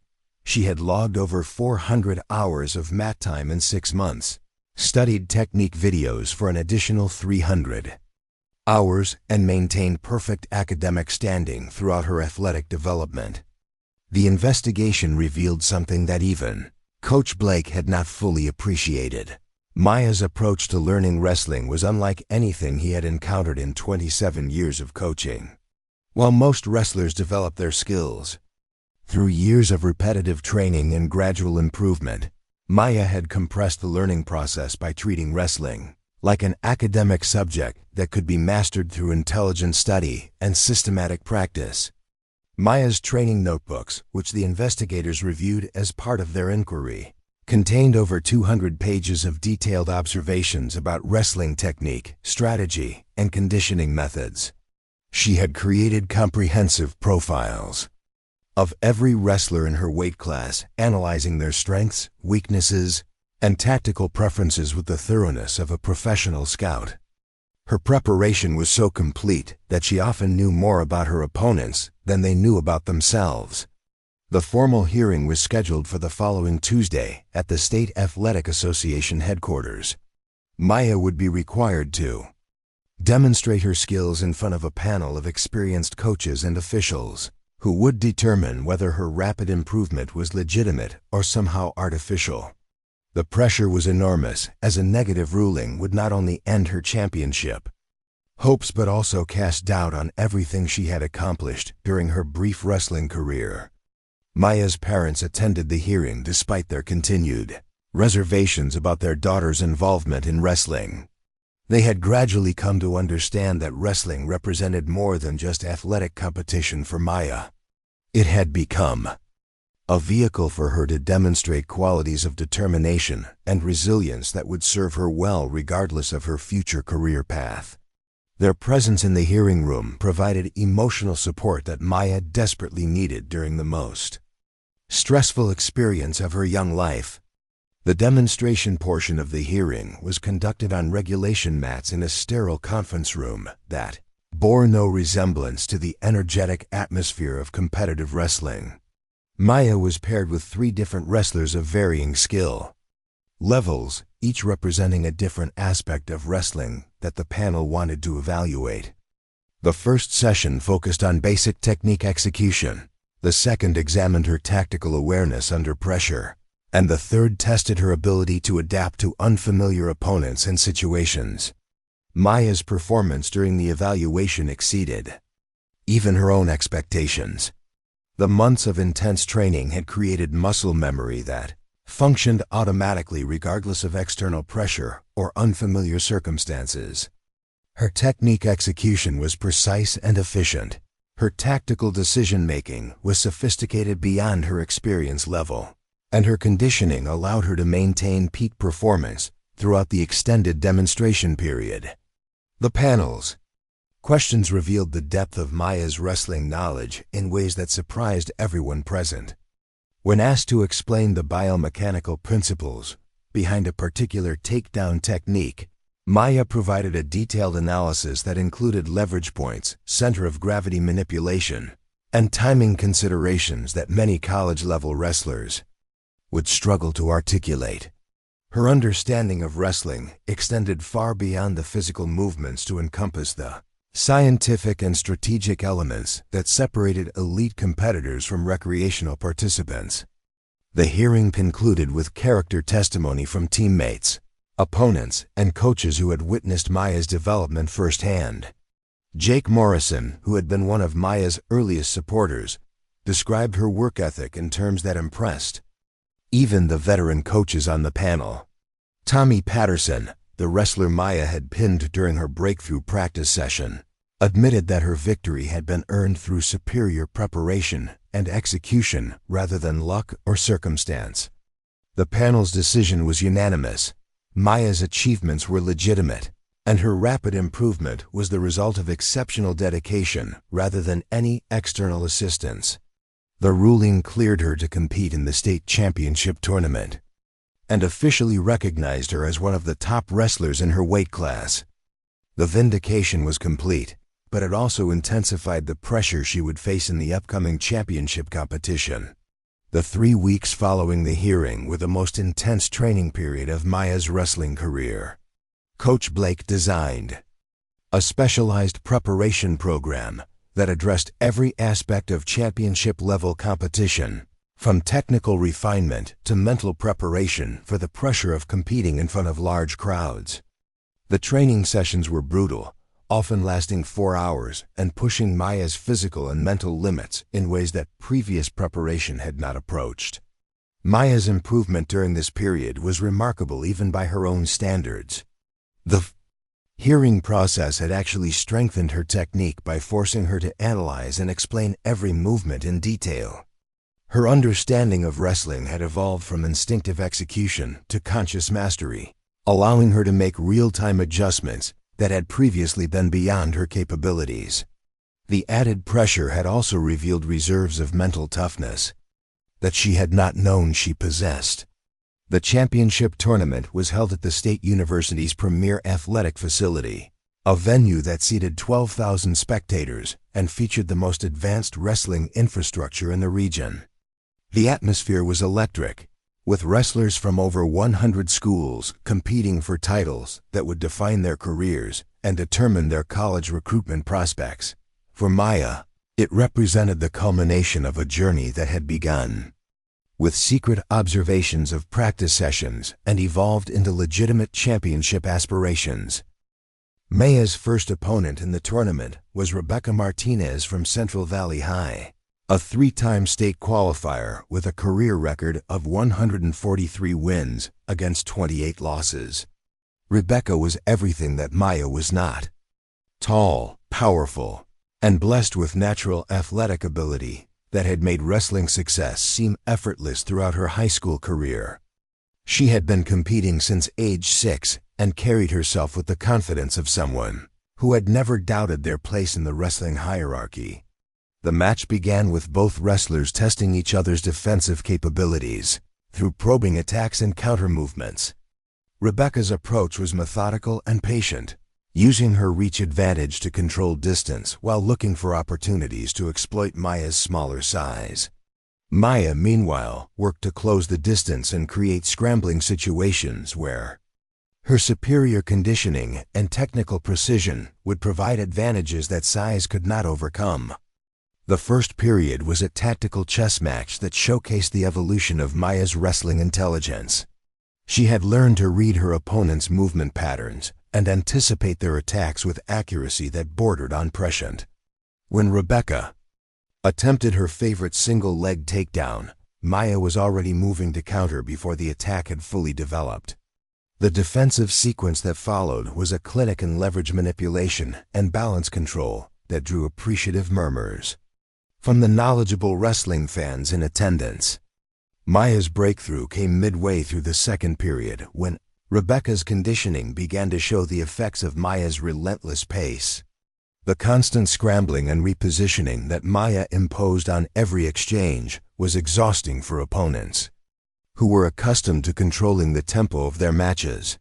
She had logged over 400 hours of mat time in 6 months, studied technique videos for an additional 300 hours, and maintained perfect academic standing throughout her athletic development. The investigation revealed something that even Coach Blake had not fully appreciated. Maya's approach to learning wrestling was unlike anything he had encountered in 27 years of coaching. While most wrestlers develop their skills through years of repetitive training and gradual improvement, Maya had compressed the learning process by treating wrestling like an academic subject that could be mastered through intelligent study and systematic practice. Maya's training notebooks, which the investigators reviewed as part of their inquiry, contained over 200 pages of detailed observations about wrestling technique, strategy, and conditioning methods. She had created comprehensive profiles of every wrestler in her weight class, analyzing their strengths, weaknesses, and tactical preferences with the thoroughness of a professional scout. Her preparation was so complete that she often knew more about her opponents than they knew about themselves. The formal hearing was scheduled for the following Tuesday at the State Athletic Association headquarters. Maya would be required to demonstrate her skills in front of a panel of experienced coaches and officials who would determine whether her rapid improvement was legitimate or somehow artificial. The pressure was enormous, as a negative ruling would not only end her championship hopes but also cast doubt on everything she had accomplished during her brief wrestling career. Maya's parents attended the hearing despite their continued reservations about their daughter's involvement in wrestling. They had gradually come to understand that wrestling represented more than just athletic competition for Maya. It had become a vehicle for her to demonstrate qualities of determination and resilience that would serve her well regardless of her future career path. Their presence in the hearing room provided emotional support that Maya desperately needed during the most stressful experience of her young life. The demonstration portion of the hearing was conducted on regulation mats in a sterile conference room that bore no resemblance to the energetic atmosphere of competitive wrestling. Maya was paired with 3 different wrestlers of varying skill levels, each representing a different aspect of wrestling that the panel wanted to evaluate. The first session focused on basic technique execution, the second examined her tactical awareness under pressure, and the third tested her ability to adapt to unfamiliar opponents and situations. Maya's performance during the evaluation exceeded even her own expectations. The months of intense training had created muscle memory that functioned automatically regardless of external pressure or unfamiliar circumstances. Her technique execution was precise and efficient. Her tactical decision-making was sophisticated beyond her experience level, and her conditioning allowed her to maintain peak performance throughout the extended demonstration period. The panel's questions revealed the depth of Maya's wrestling knowledge in ways that surprised everyone present. When asked to explain the biomechanical principles behind a particular takedown technique, Maya provided a detailed analysis that included leverage points, center of gravity manipulation, and timing considerations that many college-level wrestlers would struggle to articulate. Her understanding of wrestling extended far beyond the physical movements to encompass the scientific and strategic elements that separated elite competitors from recreational participants. The hearing concluded with character testimony from teammates, opponents, and coaches who had witnessed Maya's development firsthand. Jake Morrison, who had been one of Maya's earliest supporters, described her work ethic in terms that impressed even the veteran coaches on the panel. Tommy Patterson, the wrestler Maya had pinned during her breakthrough practice session, admitted that her victory had been earned through superior preparation and execution rather than luck or circumstance. The panel's decision was unanimous. Maya's achievements were legitimate, and her rapid improvement was the result of exceptional dedication rather than any external assistance. The ruling cleared her to compete in the state championship tournament and officially recognized her as one of the top wrestlers in her weight class. The vindication was complete, but it also intensified the pressure she would face in the upcoming championship competition. The 3 weeks following the hearing were the most intense training period of Maya's wrestling career. Coach Blake designed a specialized preparation program that addressed every aspect of championship-level competition, from technical refinement to mental preparation for the pressure of competing in front of large crowds. The training sessions were brutal, often lasting 4 hours and pushing Maya's physical and mental limits in ways that previous preparation had not approached. Maya's improvement during this period was remarkable even by her own standards. The hearing process had actually strengthened her technique by forcing her to analyze and explain every movement in detail. Her understanding of wrestling had evolved from instinctive execution to conscious mastery, allowing her to make real-time adjustments that had previously been beyond her capabilities. The added pressure had also revealed reserves of mental toughness that she had not known she possessed. The championship tournament was held at the State University's premier athletic facility, a venue that seated 12,000 spectators and featured the most advanced wrestling infrastructure in the region. The atmosphere was electric, with wrestlers from over 100 schools competing for titles that would define their careers and determine their college recruitment prospects. For Maya, it represented the culmination of a journey that had begun with secret observations of practice sessions and evolved into legitimate championship aspirations. Maya's first opponent in the tournament was Rebecca Martinez from Central Valley High, a 3-time state qualifier with a career record of 143 wins against 28 losses. Rebecca was everything that Maya was not: tall, powerful, and blessed with natural athletic ability that had made wrestling success seem effortless throughout her high school career. She had been competing since age 6 and carried herself with the confidence of someone who had never doubted their place in the wrestling hierarchy. The match began with both wrestlers testing each other's defensive capabilities through probing attacks and counter movements. Rebecca's approach was methodical and patient, using her reach advantage to control distance while looking for opportunities to exploit Maya's smaller size. Maya, meanwhile, worked to close the distance and create scrambling situations where her superior conditioning and technical precision would provide advantages that size could not overcome. The first period was a tactical chess match that showcased the evolution of Maya's wrestling intelligence. She had learned to read her opponent's movement patterns and anticipate their attacks with accuracy that bordered on prescient. When Rebecca attempted her favorite single-leg takedown, Maya was already moving to counter before the attack had fully developed. The defensive sequence that followed was a clinic in leverage manipulation and balance control that drew appreciative murmurs from the knowledgeable wrestling fans in attendance. Maya's breakthrough came midway through the second period when Rebecca's conditioning began to show the effects of Maya's relentless pace. The constant scrambling and repositioning that Maya imposed on every exchange was exhausting for opponents who were accustomed to controlling the tempo of their matches.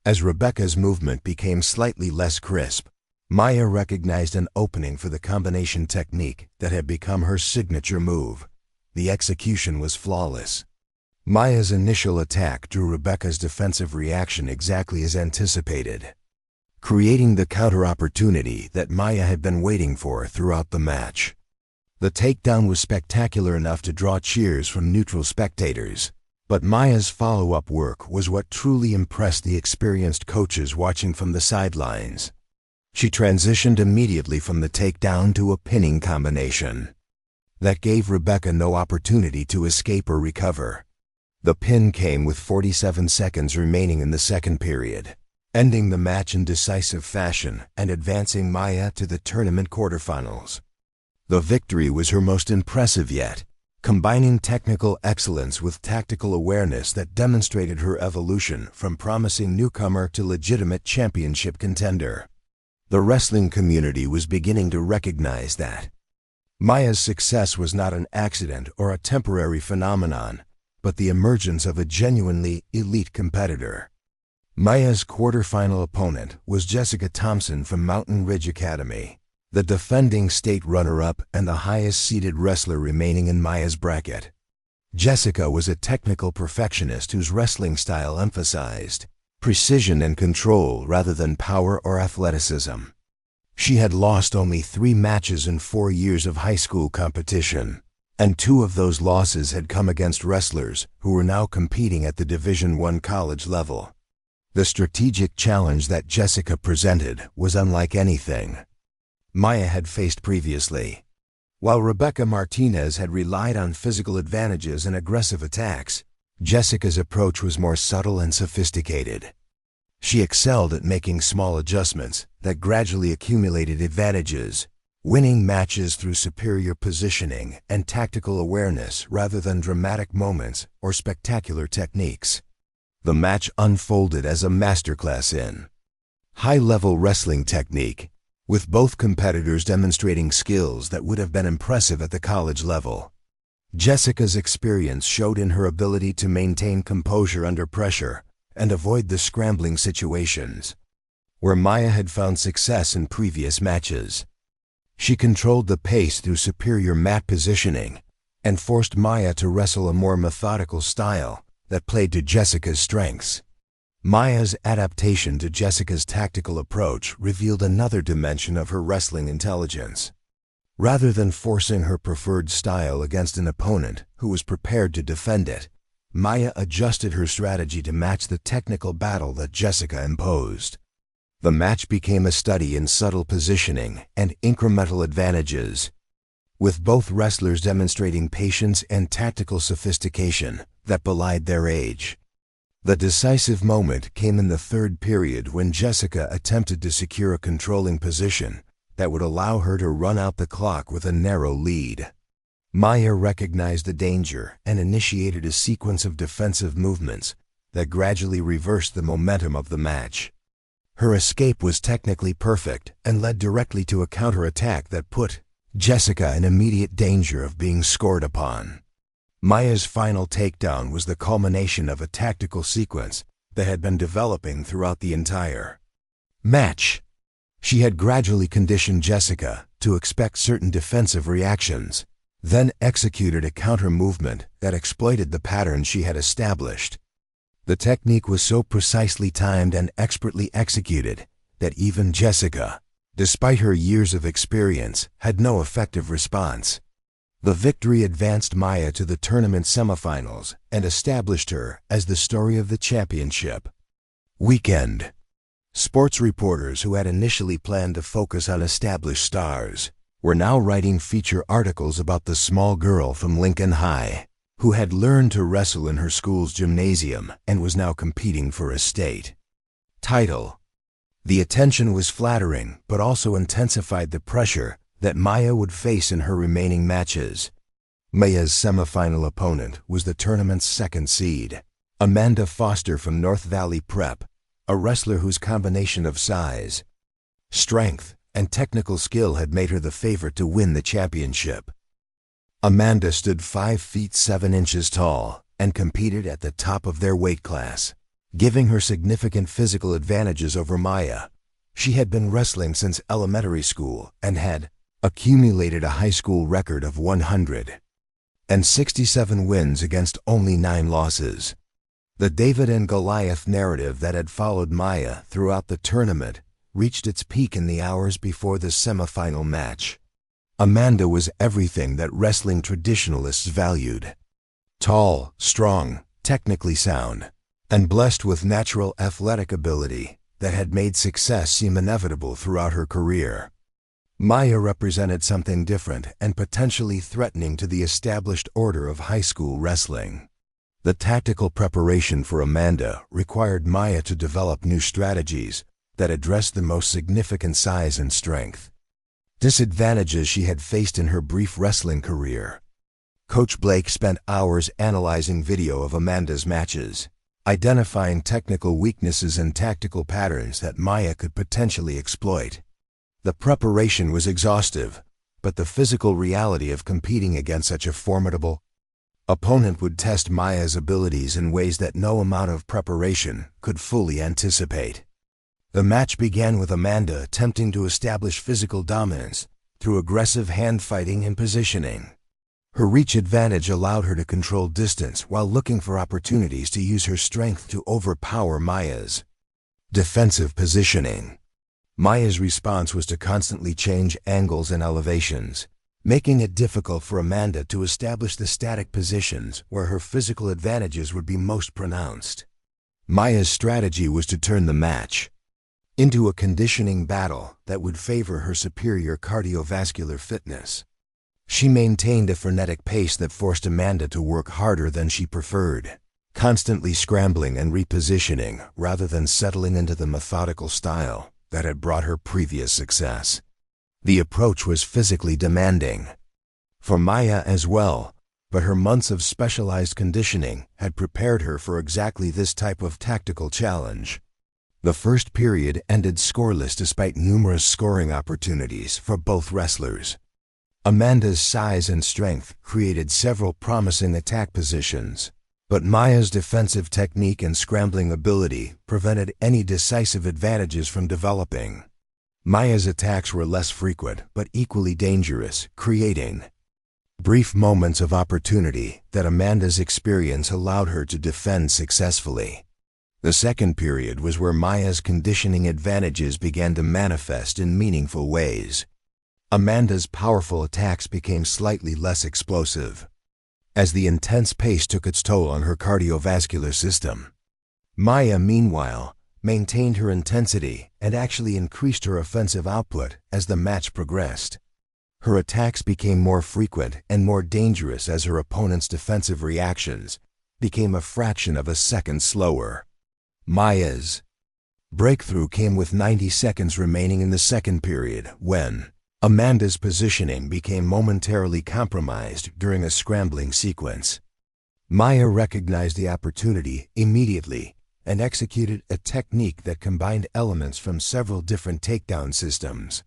As Rebecca's movement became slightly less crisp, Maya recognized an opening for the combination technique that had become her signature move. The execution was flawless. Maya's initial attack drew Rebecca's defensive reaction exactly as anticipated, creating the counter opportunity that Maya had been waiting for throughout the match. The takedown was spectacular enough to draw cheers from neutral spectators, but Maya's follow-up work was what truly impressed the experienced coaches watching from the sidelines. She transitioned immediately from the takedown to a pinning combination that gave Rebecca no opportunity to escape or recover. The pin came with 47 seconds remaining in the second period, ending the match in decisive fashion and advancing Maya to the tournament quarterfinals. The victory was her most impressive yet, combining technical excellence with tactical awareness that demonstrated her evolution from promising newcomer to legitimate championship contender. The wrestling community was beginning to recognize that Maya's success was not an accident or a temporary phenomenon, but the emergence of a genuinely elite competitor. Maya's quarterfinal opponent was Jessica Thompson from Mountain Ridge Academy, the defending state runner-up and the highest-seeded wrestler remaining in Maya's bracket. Jessica was a technical perfectionist whose wrestling style emphasized precision and control rather than power or athleticism. She had lost only 3 matches in 4 years of high school competition, and 2 of those losses had come against wrestlers who were now competing at the Division I college level. The strategic challenge that Jessica presented was unlike anything Maya had faced previously. While Rebecca Martinez had relied on physical advantages and aggressive attacks, Jessica's approach was more subtle and sophisticated. She excelled at making small adjustments that gradually accumulated advantages, winning matches through superior positioning and tactical awareness rather than dramatic moments or spectacular techniques. The match unfolded as a masterclass in high-level wrestling technique, with both competitors demonstrating skills that would have been impressive at the college level. Jessica's experience showed in her ability to maintain composure under pressure and avoid the scrambling situations where Maya had found success in previous matches. She controlled the pace through superior mat positioning and forced Maya to wrestle a more methodical style that played to Jessica's strengths. Maya's adaptation to Jessica's tactical approach revealed another dimension of her wrestling intelligence. Rather than forcing her preferred style against an opponent who was prepared to defend it, Maya adjusted her strategy to match the technical battle that Jessica imposed. The match became a study in subtle positioning and incremental advantages, with both wrestlers demonstrating patience and tactical sophistication that belied their age. The decisive moment came in the 3rd period when Jessica attempted to secure a controlling position that would allow her to run out the clock with a narrow lead. Maya recognized the danger and initiated a sequence of defensive movements that gradually reversed the momentum of the match. Her escape was technically perfect and led directly to a counterattack that put Jessica in immediate danger of being scored upon. Maya's final takedown was the culmination of a tactical sequence that had been developing throughout the entire match. She had gradually conditioned Jessica to expect certain defensive reactions, then executed a counter-movement that exploited the pattern she had established. The technique was so precisely timed and expertly executed that even Jessica, despite her years of experience, had no effective response. The victory advanced Maya to the tournament semifinals and established her as the story of the championship weekend. Sports reporters who had initially planned to focus on established stars were now writing feature articles about the small girl from Lincoln High, who had learned to wrestle in her school's gymnasium and was now competing for a state title. The attention was flattering, but also intensified the pressure that Maya would face in her remaining matches. Maya's semifinal opponent was the tournament's 2nd seed, Amanda Foster from North Valley Prep, a wrestler whose combination of size, strength, and technical skill had made her the favorite to win the championship. Amanda stood 5 feet 7 inches tall and competed at the top of their weight class, giving her significant physical advantages over Maya. She had been wrestling since elementary school and had accumulated a high school record of 167 wins against only 9 losses. The David and Goliath narrative that had followed Maya throughout the tournament reached its peak in the hours before the semifinal match. Amanda was everything that wrestling traditionalists valued: tall, strong, technically sound, and blessed with natural athletic ability that had made success seem inevitable throughout her career. Maya represented something different and potentially threatening to the established order of high school wrestling. The tactical preparation for Amanda required Maya to develop new strategies that addressed the most significant size and strength disadvantages she had faced in her brief wrestling career. Coach Blake spent hours analyzing video of Amanda's matches, identifying technical weaknesses and tactical patterns that Maya could potentially exploit. The preparation was exhaustive, but the physical reality of competing against such a formidable opponent would test Maya's abilities in ways that no amount of preparation could fully anticipate. The match began with Amanda attempting to establish physical dominance through aggressive hand fighting and positioning. Her reach advantage allowed her to control distance while looking for opportunities to use her strength to overpower Maya's. Defensive positioning. Maya's response was to constantly change angles and elevations, making it difficult for Amanda to establish the static positions where her physical advantages would be most pronounced. Maya's strategy was to turn the match into a conditioning battle that would favor her superior cardiovascular fitness. She maintained a frenetic pace that forced Amanda to work harder than she preferred, constantly scrambling and repositioning rather than settling into the methodical style that had brought her previous success. The approach was physically demanding for Maya as well, but her months of specialized conditioning had prepared her for exactly this type of tactical challenge. The first period ended scoreless despite numerous scoring opportunities for both wrestlers. Amanda's size and strength created several promising attack positions, but Maya's defensive technique and scrambling ability prevented any decisive advantages from developing. Maya's attacks were less frequent but equally dangerous, creating brief moments of opportunity that Amanda's experience allowed her to defend successfully. The second period was where Maya's conditioning advantages began to manifest in meaningful ways. Amanda's powerful attacks became slightly less explosive as the intense pace took its toll on her cardiovascular system. Maya, meanwhile, maintained her intensity and actually increased her offensive output as the match progressed. Her attacks became more frequent and more dangerous as her opponent's defensive reactions became a fraction of a second slower. Maya's breakthrough came with 90 seconds remaining in the second period when Amanda's positioning became momentarily compromised during a scrambling sequence. Maya recognized the opportunity immediately and executed a technique that combined elements from several different takedown systems.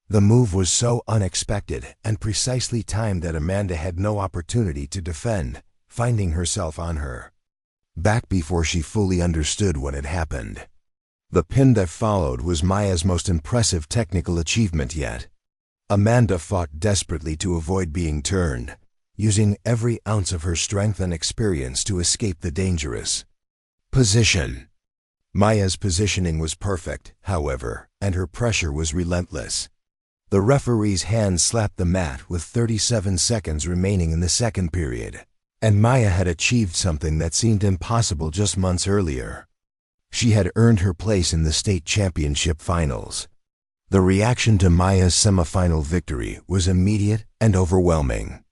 The move was so unexpected and precisely timed that Amanda had no opportunity to defend, finding herself on her back before she fully understood what had happened. The pin that followed was Maya's most impressive technical achievement yet. Amanda fought desperately to avoid being turned, using every ounce of her strength and experience to escape the dangerous position. Maya's positioning was perfect, however, and her pressure was relentless. The referee's hand slapped the mat with 37 seconds remaining in the second period, and Maya had achieved something that seemed impossible just months earlier. She had earned her place in the state championship finals. The reaction to Maya's semifinal victory was immediate and overwhelming.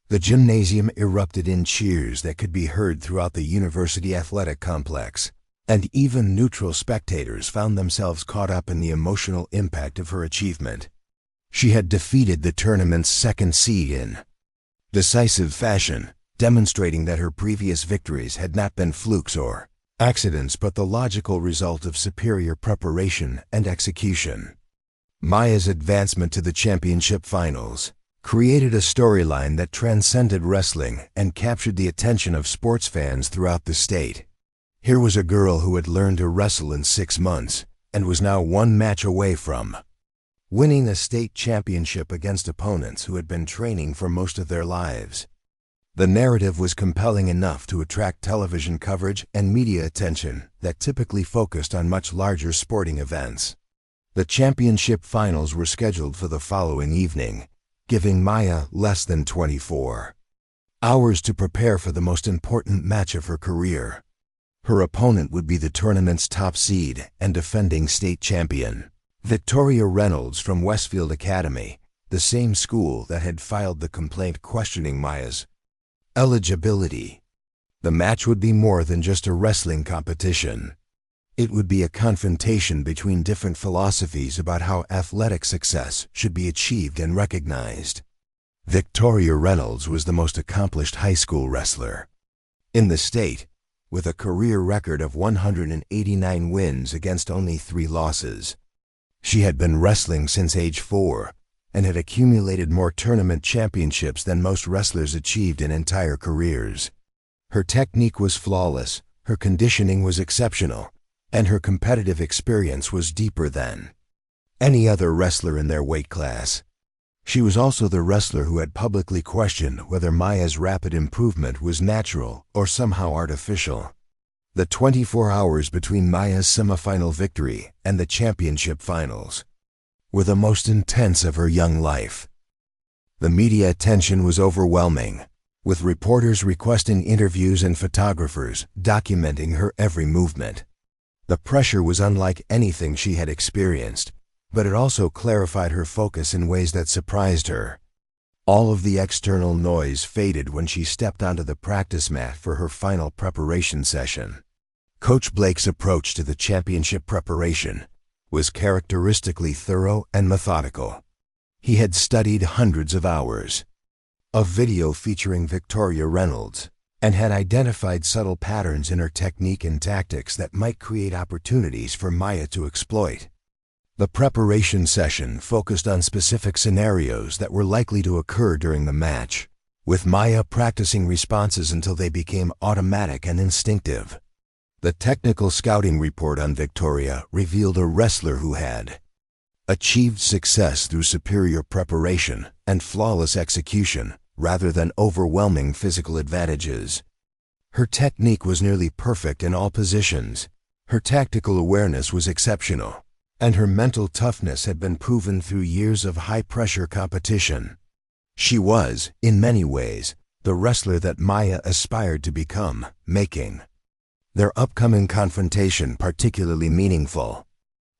The gymnasium erupted in cheers that could be heard throughout the university athletic complex, and even neutral spectators found themselves caught up in the emotional impact of her achievement. She had defeated the tournament's second seed in decisive fashion, demonstrating that her previous victories had not been flukes or accidents but the logical result of superior preparation and execution. Maya's advancement to the championship finals created a storyline that transcended wrestling and captured the attention of sports fans throughout the state. Here was a girl who had learned to wrestle in 6 months and was now one match away from winning a state championship against opponents who had been training for most of their lives. The narrative was compelling enough to attract television coverage and media attention that typically focused on much larger sporting events. The championship finals were scheduled for the following evening, giving Maya less than 24 hours to prepare for the most important match of her career. Her opponent would be the tournament's top seed and defending state champion, Victoria Reynolds from Westfield Academy, the same school that had filed the complaint questioning Maya's eligibility. The match would be more than just a wrestling competition. It would be a confrontation between different philosophies about how athletic success should be achieved and recognized. Victoria Reynolds was the most accomplished high school wrestler in the state, with a career record of 189 wins against only 3 losses. She had been wrestling since age 4 and had accumulated more tournament championships than most wrestlers achieved in entire careers. Her technique was flawless, her conditioning was exceptional, and her competitive experience was deeper than any other wrestler in their weight class. She was also the wrestler who had publicly questioned whether Maya's rapid improvement was natural or somehow artificial. The 24 hours between Maya's semifinal victory and the championship finals were the most intense of her young life. The media attention was overwhelming, with reporters requesting interviews and photographers documenting her every movement. The pressure was unlike anything she had experienced, but it also clarified her focus in ways that surprised her. All of the external noise faded when she stepped onto the practice mat for her final preparation session. Coach Blake's approach to the championship preparation was characteristically thorough and methodical. He had studied hundreds of hours of video featuring Victoria Reynolds and had identified subtle patterns in her technique and tactics that might create opportunities for Maya to exploit. The preparation session focused on specific scenarios that were likely to occur during the match, with Maya practicing responses until they became automatic and instinctive. The technical scouting report on Victoria revealed a wrestler who had achieved success through superior preparation and flawless execution rather than overwhelming physical advantages. Her technique was nearly perfect in all positions, her tactical awareness was exceptional, and her mental toughness had been proven through years of high-pressure competition. She was, in many ways, the wrestler that Maya aspired to become, making their upcoming confrontation particularly meaningful.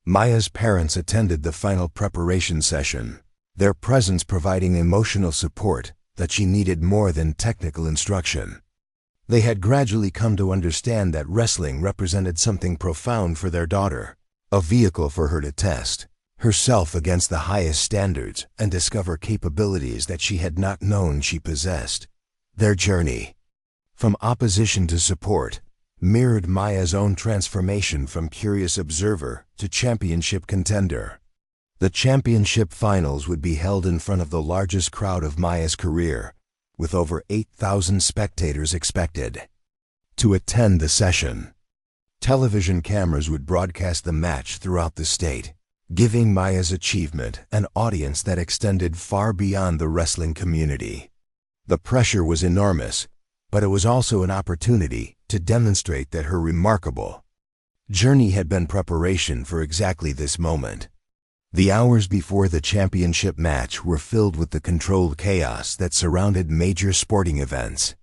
Maya's parents attended the final preparation session, their presence providing emotional support that she needed more than technical instruction. They had gradually come to understand that wrestling represented something profound for their daughter, a vehicle for her to test herself against the highest standards and discover capabilities that she had not known she possessed. Their journey, from opposition to support, mirrored Maya's own transformation from curious observer to championship contender. The championship finals would be held in front of the largest crowd of Maya's career, with over 8,000 spectators expected to attend the session. Television cameras would broadcast the match throughout the state, giving Maya's achievement an audience that extended far beyond the wrestling community. The pressure was enormous, but it was also an opportunity to demonstrate that her remarkable journey had been preparation for exactly this moment. The hours before the championship match were filled with the controlled chaos that surrounded major sporting events.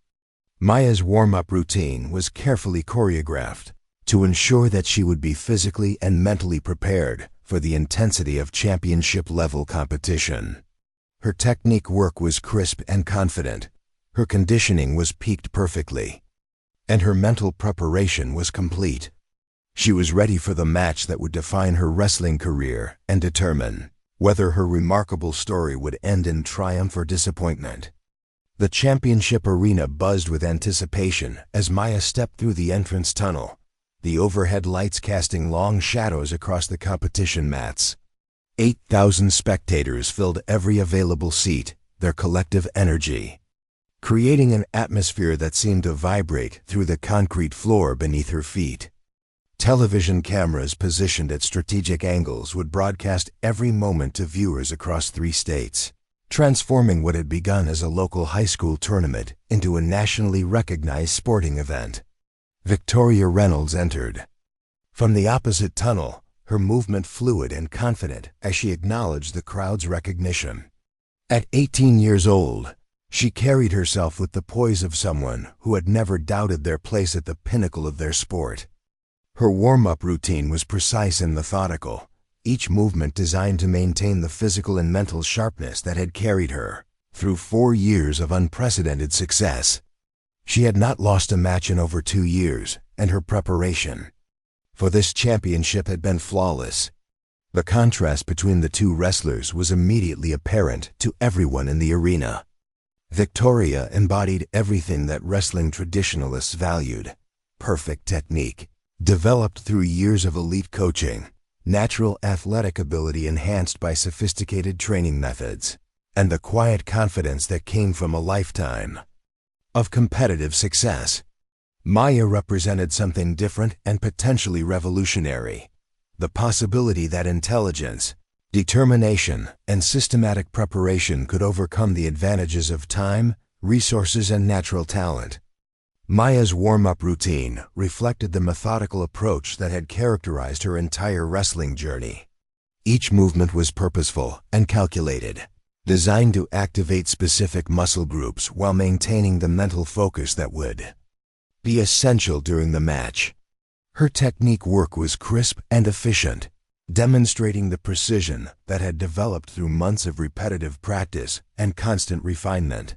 Maya's warm-up routine was carefully choreographed to ensure that she would be physically and mentally prepared for the intensity of championship-level competition. Her technique work was crisp and confident, her conditioning was peaked perfectly, and her mental preparation was complete. She was ready for the match that would define her wrestling career and determine whether her remarkable story would end in triumph or disappointment. The championship arena buzzed with anticipation as Maya stepped through the entrance tunnel, the overhead lights casting long shadows across the competition mats. 8,000 spectators filled every available seat, their collective energy creating an atmosphere that seemed to vibrate through the concrete floor beneath her feet. Television cameras positioned at strategic angles would broadcast every moment to viewers across 3 states, transforming what had begun as a local high school tournament into a nationally recognized sporting event. Victoria Reynolds entered from the opposite tunnel, her movement fluid and confident as she acknowledged the crowd's recognition. At 18 years old, she carried herself with the poise of someone who had never doubted their place at the pinnacle of their sport. Her warm-up routine was precise and methodical, each movement designed to maintain the physical and mental sharpness that had carried her through 4 years of unprecedented success. She had not lost a match in over 2 years, and her preparation for this championship had been flawless. The contrast between the two wrestlers was immediately apparent to everyone in the arena. Victoria embodied everything that wrestling traditionalists valued: perfect technique, developed through years of elite coaching, natural athletic ability enhanced by sophisticated training methods, and the quiet confidence that came from a lifetime of competitive success. Maya represented something different and potentially revolutionary: the possibility that intelligence, Determination and systematic preparation could overcome the advantages of time, resources, and natural talent. Maya's warm-up routine reflected the methodical approach that had characterized her entire wrestling journey. Each movement was purposeful and calculated, designed to activate specific muscle groups while maintaining the mental focus that would be essential during the match. Her technique work was crisp and efficient, demonstrating the precision that had developed through months of repetitive practice and constant refinement.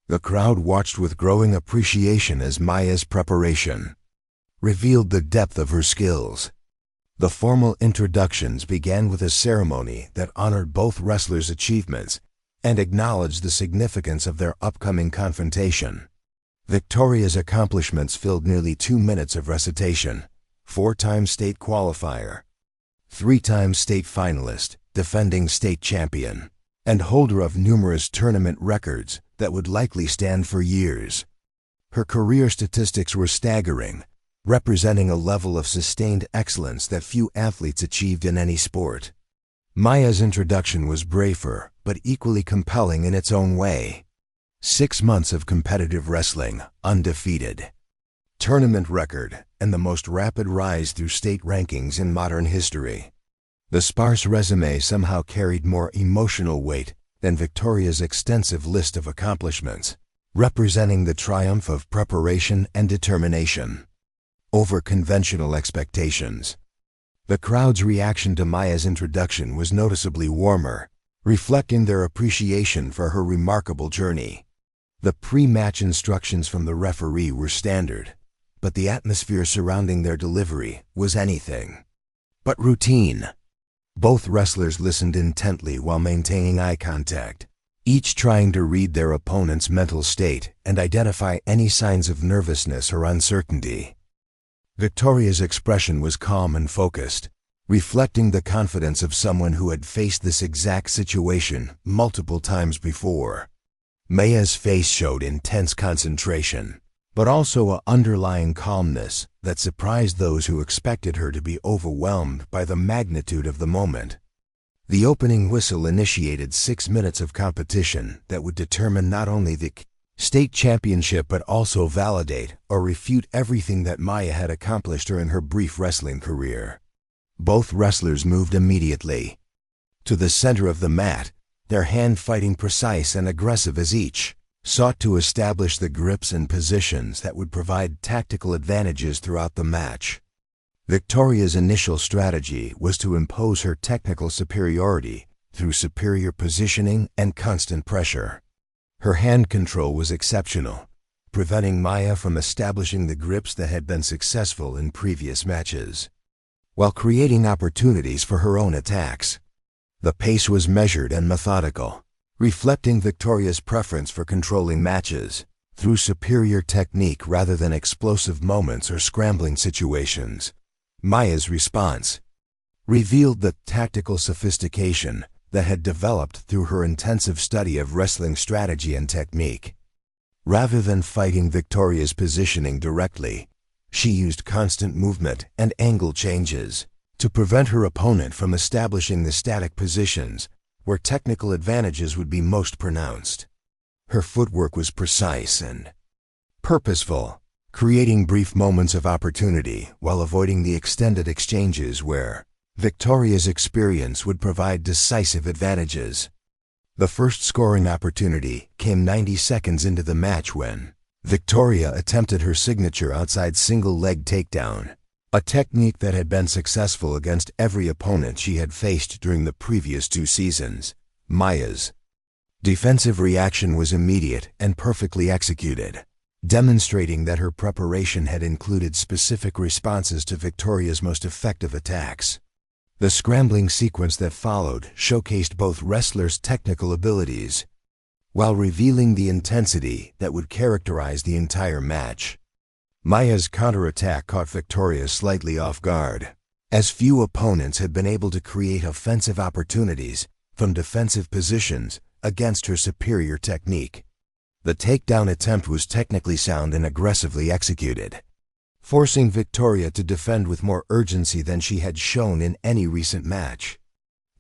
The crowd watched with growing appreciation as Maya's preparation revealed the depth of her skills. The formal introductions began with a ceremony that honored both wrestlers' achievements and acknowledged the significance of their upcoming confrontation. Victoria's accomplishments filled nearly 2 minutes of recitation. 4-time state qualifier, 3-time state finalist, defending state champion, and holder of numerous tournament records that would likely stand for years. Her career statistics were staggering, representing a level of sustained excellence that few athletes achieved in any sport. Maya's introduction was briefer, but equally compelling in its own way. 6 months of competitive wrestling, undefeated, tournament record, and the most rapid rise through state rankings in modern history. The sparse resume somehow carried more emotional weight than Victoria's extensive list of accomplishments, representing the triumph of preparation and determination over conventional expectations. The crowd's reaction to Maya's introduction was noticeably warmer, reflecting their appreciation for her remarkable journey. The pre-match instructions from the referee were standard, but the atmosphere surrounding their delivery was anything but routine. Both wrestlers listened intently while maintaining eye contact, each trying to read their opponent's mental state and identify any signs of nervousness or uncertainty. Victoria's expression was calm and focused, reflecting the confidence of someone who had faced this exact situation multiple times before. Maya's face showed intense concentration, but also an underlying calmness that surprised those who expected her to be overwhelmed by the magnitude of the moment. The opening whistle initiated 6 minutes of competition that would determine not only the state championship but also validate or refute everything that Maya had accomplished during her brief wrestling career. Both wrestlers moved immediately to the center of the mat, their hand fighting precise and aggressive as each sought to establish the grips and positions that would provide tactical advantages throughout the match. Victoria's initial strategy was to impose her technical superiority through superior positioning and constant pressure. Her hand control was exceptional, preventing Maya from establishing the grips that had been successful in previous matches, while creating opportunities for her own attacks. The pace was measured and methodical, reflecting Victoria's preference for controlling matches through superior technique rather than explosive moments or scrambling situations. Maya's response revealed the tactical sophistication that had developed through her intensive study of wrestling strategy and technique. Rather than fighting Victoria's positioning directly, she used constant movement and angle changes to prevent her opponent from establishing the static positions where technical advantages would be most pronounced. Her footwork was precise and purposeful, creating brief moments of opportunity while avoiding the extended exchanges where Victoria's experience would provide decisive advantages. The first scoring opportunity came 90 seconds into the match when Victoria attempted her signature outside single-leg takedown, a technique that had been successful against every opponent she had faced during the previous 2 seasons. Maya's defensive reaction was immediate and perfectly executed, demonstrating that her preparation had included specific responses to Victoria's most effective attacks. The scrambling sequence that followed showcased both wrestlers' technical abilities, while revealing the intensity that would characterize the entire match. Maya's counterattack caught Victoria slightly off guard, as few opponents had been able to create offensive opportunities from defensive positions against her superior technique. The takedown attempt was technically sound and aggressively executed, forcing Victoria to defend with more urgency than she had shown in any recent match.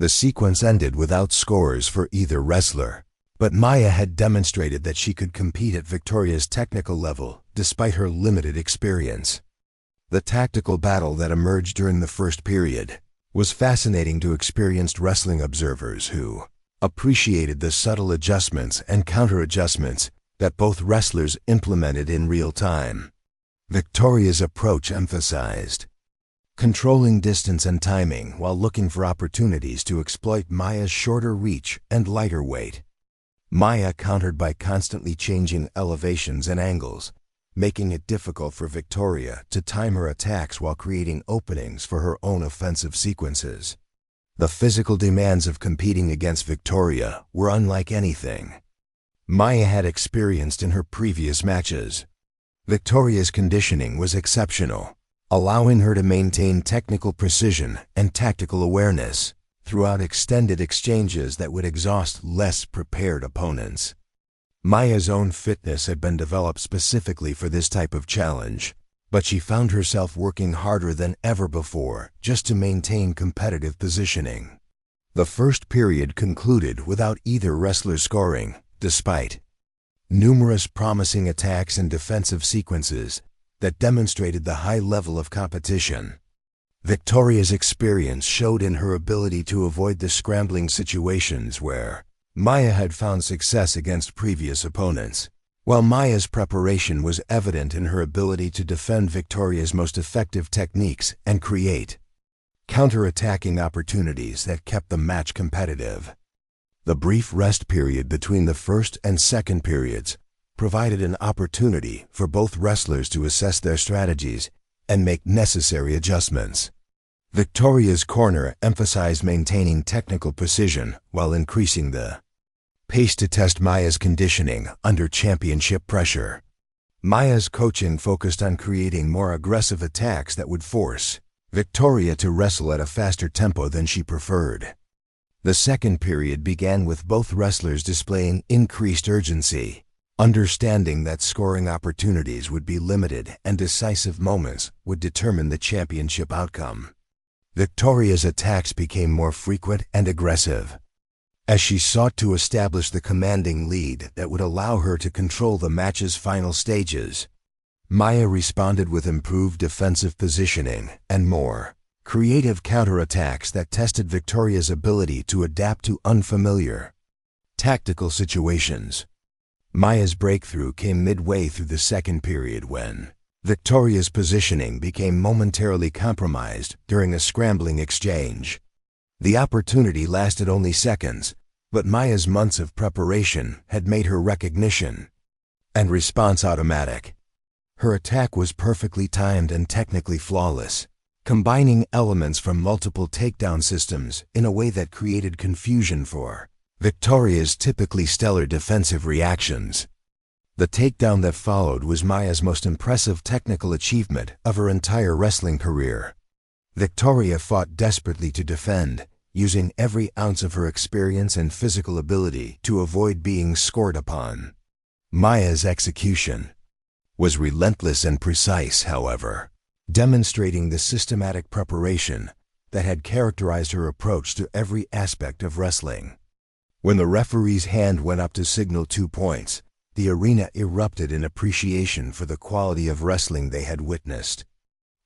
The sequence ended without scores for either wrestler, but Maya had demonstrated that she could compete at Victoria's technical level despite her limited experience. The tactical battle that emerged during the first period was fascinating to experienced wrestling observers who appreciated the subtle adjustments and counter-adjustments that both wrestlers implemented in real time. Victoria's approach emphasized controlling distance and timing while looking for opportunities to exploit Maya's shorter reach and lighter weight. Maya countered by constantly changing elevations and angles, making it difficult for Victoria to time her attacks while creating openings for her own offensive sequences. The physical demands of competing against Victoria were unlike anything Maya had experienced in her previous matches. Victoria's conditioning was exceptional, allowing her to maintain technical precision and tactical awareness throughout extended exchanges that would exhaust less prepared opponents. Maya's own fitness had been developed specifically for this type of challenge, but she found herself working harder than ever before just to maintain competitive positioning. The first period concluded without either wrestler scoring, despite numerous promising attacks and defensive sequences that demonstrated the high level of competition. Victoria's experience showed in her ability to avoid the scrambling situations where Maya had found success against previous opponents, while Maya's preparation was evident in her ability to defend Victoria's most effective techniques and create counter-attacking opportunities that kept the match competitive. The brief rest period between the first and second periods provided an opportunity for both wrestlers to assess their strategies and make necessary adjustments. Victoria's corner emphasized maintaining technical precision while increasing the pace to test Maya's conditioning under championship pressure. Maya's coaching focused on creating more aggressive attacks that would force Victoria to wrestle at a faster tempo than she preferred. The second period began with both wrestlers displaying increased urgency, understanding that scoring opportunities would be limited and decisive moments would determine the championship outcome. Victoria's attacks became more frequent and aggressive as she sought to establish the commanding lead that would allow her to control the match's final stages. Maya responded with improved defensive positioning and more creative counterattacks that tested Victoria's ability to adapt to unfamiliar tactical situations. Maya's breakthrough came midway through the second period when Victoria's positioning became momentarily compromised during a scrambling exchange. The opportunity lasted only seconds, but Maya's months of preparation had made her recognition and response automatic. Her attack was perfectly timed and technically flawless, combining elements from multiple takedown systems in a way that created confusion for Victoria's typically stellar defensive reactions. The takedown that followed was Maya's most impressive technical achievement of her entire wrestling career. Victoria fought desperately to defend, using every ounce of her experience and physical ability to avoid being scored upon. Maya's execution was relentless and precise, however, demonstrating the systematic preparation that had characterized her approach to every aspect of wrestling. When the referee's hand went up to signal 2 points, the arena erupted in appreciation for the quality of wrestling they had witnessed.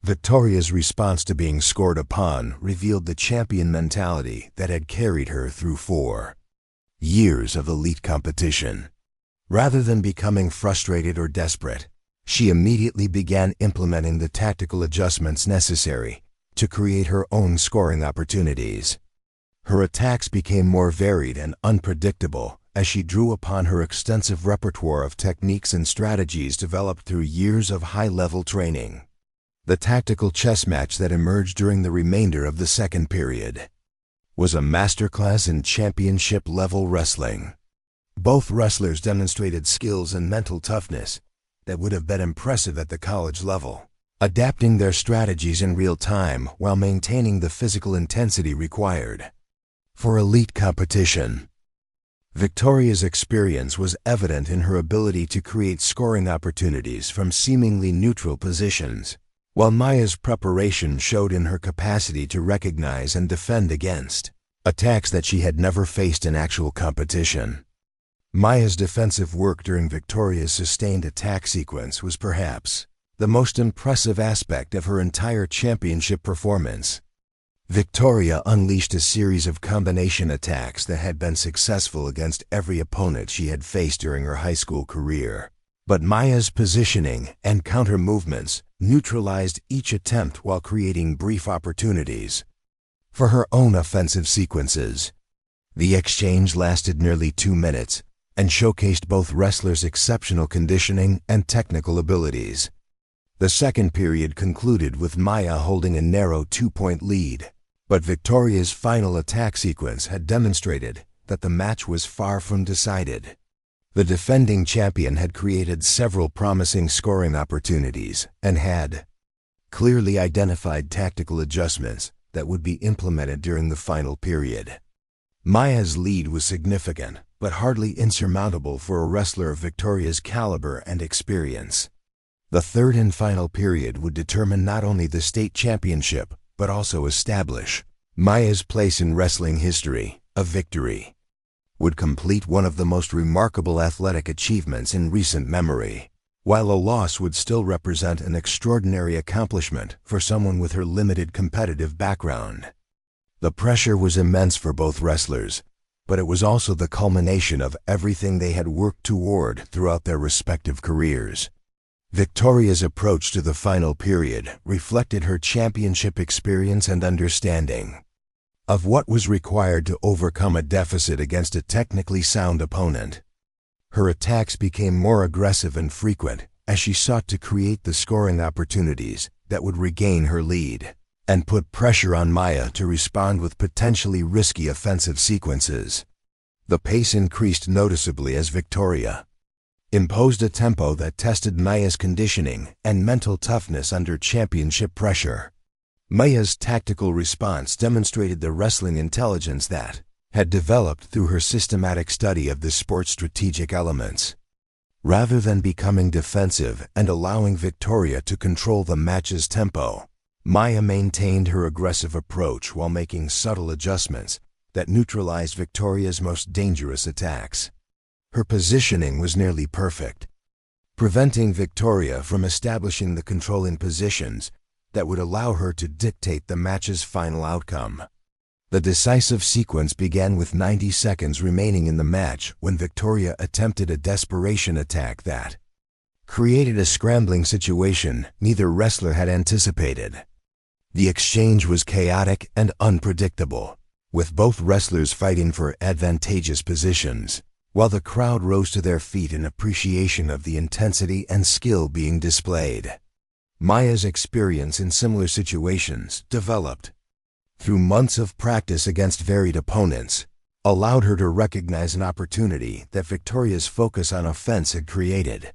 Victoria's response to being scored upon revealed the champion mentality that had carried her through 4 years of elite competition. Rather than becoming frustrated or desperate, she immediately began implementing the tactical adjustments necessary to create her own scoring opportunities. Her attacks became more varied and unpredictable as she drew upon her extensive repertoire of techniques and strategies developed through years of high-level training. The tactical chess match that emerged during the remainder of the second period was a masterclass in championship-level wrestling. Both wrestlers demonstrated skills and mental toughness that would have been impressive at the college level, adapting their strategies in real time while maintaining the physical intensity required for elite competition. Victoria's experience was evident in her ability to create scoring opportunities from seemingly neutral positions, while Maya's preparation showed in her capacity to recognize and defend against attacks that she had never faced in actual competition. Maya's defensive work during Victoria's sustained attack sequence was perhaps the most impressive aspect of her entire championship performance. Victoria unleashed a series of combination attacks that had been successful against every opponent she had faced during her high school career. But Maya's positioning and counter movements neutralized each attempt while creating brief opportunities for her own offensive sequences. The exchange lasted nearly 2 minutes and showcased both wrestlers' exceptional conditioning and technical abilities. The second period concluded with Maya holding a narrow 2-point lead, but Victoria's final attack sequence had demonstrated that the match was far from decided. The defending champion had created several promising scoring opportunities and had clearly identified tactical adjustments that would be implemented during the final period. Maya's lead was significant, but hardly insurmountable for a wrestler of Victoria's caliber and experience. The third and final period would determine not only the state championship, but also establish Maya's place in wrestling history. A victory would complete one of the most remarkable athletic achievements in recent memory, while a loss would still represent an extraordinary accomplishment for someone with her limited competitive background. The pressure was immense for both wrestlers, but it was also the culmination of everything they had worked toward throughout their respective careers. Victoria's approach to the final period reflected her championship experience and understanding of what was required to overcome a deficit against a technically sound opponent. Her attacks became more aggressive and frequent as she sought to create the scoring opportunities that would regain her lead and put pressure on Maya to respond with potentially risky offensive sequences. The pace increased noticeably as Victoria imposed a tempo that tested Maya's conditioning and mental toughness under championship pressure. Maya's tactical response demonstrated the wrestling intelligence that had developed through her systematic study of the sport's strategic elements. Rather than becoming defensive and allowing Victoria to control the match's tempo, Maya maintained her aggressive approach while making subtle adjustments that neutralized Victoria's most dangerous attacks. Her positioning was nearly perfect, preventing Victoria from establishing the controlling positions that would allow her to dictate the match's final outcome. The decisive sequence began with 90 seconds remaining in the match when Victoria attempted a desperation attack that created a scrambling situation neither wrestler had anticipated. The exchange was chaotic and unpredictable, with both wrestlers fighting for advantageous positions, while the crowd rose to their feet in appreciation of the intensity and skill being displayed. Maya's experience in similar situations, developed through months of practice against varied opponents, allowed her to recognize an opportunity that Victoria's focus on offense had created.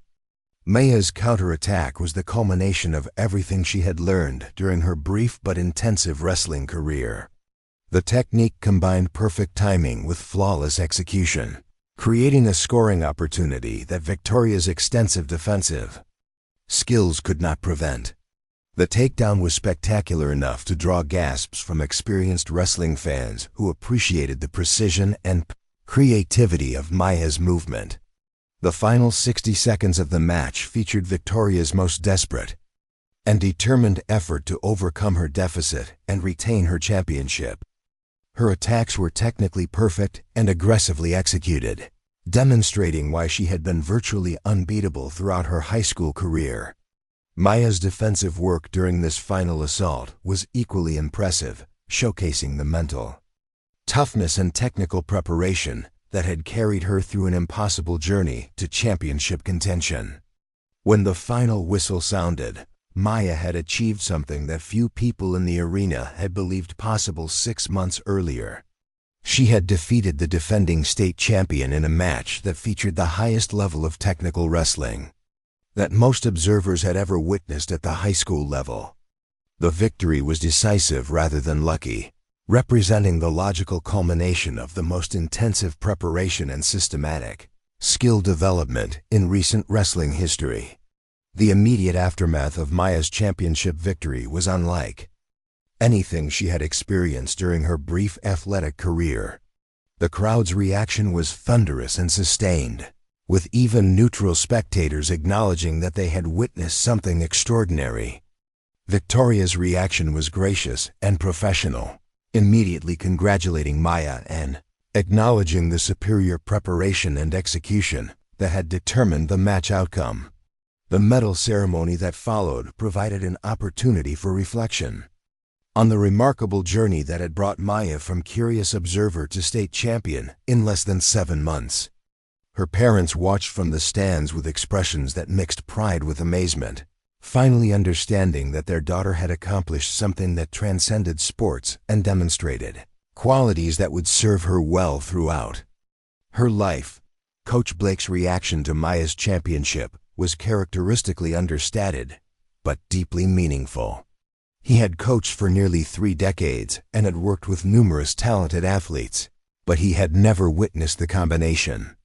Maya's counterattack was the culmination of everything she had learned during her brief but intensive wrestling career. The technique combined perfect timing with flawless execution, creating a scoring opportunity that Victoria's extensive defensive skills could not prevent. The takedown was spectacular enough to draw gasps from experienced wrestling fans who appreciated the precision and creativity of Maya's movement. The final 60 seconds of the match featured Victoria's most desperate and determined effort to overcome her deficit and retain her championship. Her attacks were technically perfect and aggressively executed, demonstrating why she had been virtually unbeatable throughout her high school career. Maya's defensive work during this final assault was equally impressive, showcasing the mental toughness and technical preparation that had carried her through an impossible journey to championship contention. When the final whistle sounded, Maya had achieved something that few people in the arena had believed possible 6 months earlier. She had defeated the defending state champion in a match that featured the highest level of technical wrestling that most observers had ever witnessed at the high school level. The victory was decisive rather than lucky, representing the logical culmination of the most intensive preparation and systematic skill development in recent wrestling history. The immediate aftermath of Maya's championship victory was unlike anything she had experienced during her brief athletic career. The crowd's reaction was thunderous and sustained, with even neutral spectators acknowledging that they had witnessed something extraordinary. Victoria's reaction was gracious and professional, immediately congratulating Maya and acknowledging the superior preparation and execution that had determined the match outcome. The medal ceremony that followed provided an opportunity for reflection on the remarkable journey that had brought Maya from curious observer to state champion in less than 7 months. Her parents watched from the stands with expressions that mixed pride with amazement, finally understanding that their daughter had accomplished something that transcended sports and demonstrated qualities that would serve her well throughout her life. Coach Blake's reaction to Maya's championship was characteristically understated, but deeply meaningful. He had coached for nearly 3 decades and had worked with numerous talented athletes, but he had never witnessed the combination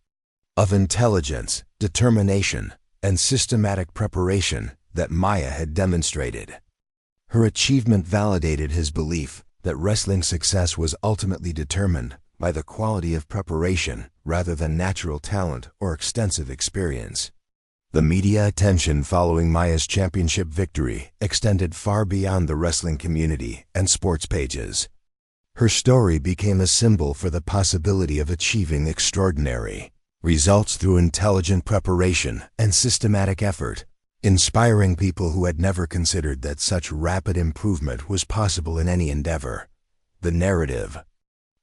of intelligence, determination, and systematic preparation that Maya had demonstrated. Her achievement validated his belief that wrestling success was ultimately determined by the quality of preparation rather than natural talent or extensive experience. The media attention following Maya's championship victory extended far beyond the wrestling community and sports pages. Her story became a symbol for the possibility of achieving extraordinary results through intelligent preparation and systematic effort, inspiring people who had never considered that such rapid improvement was possible in any endeavor. The narrative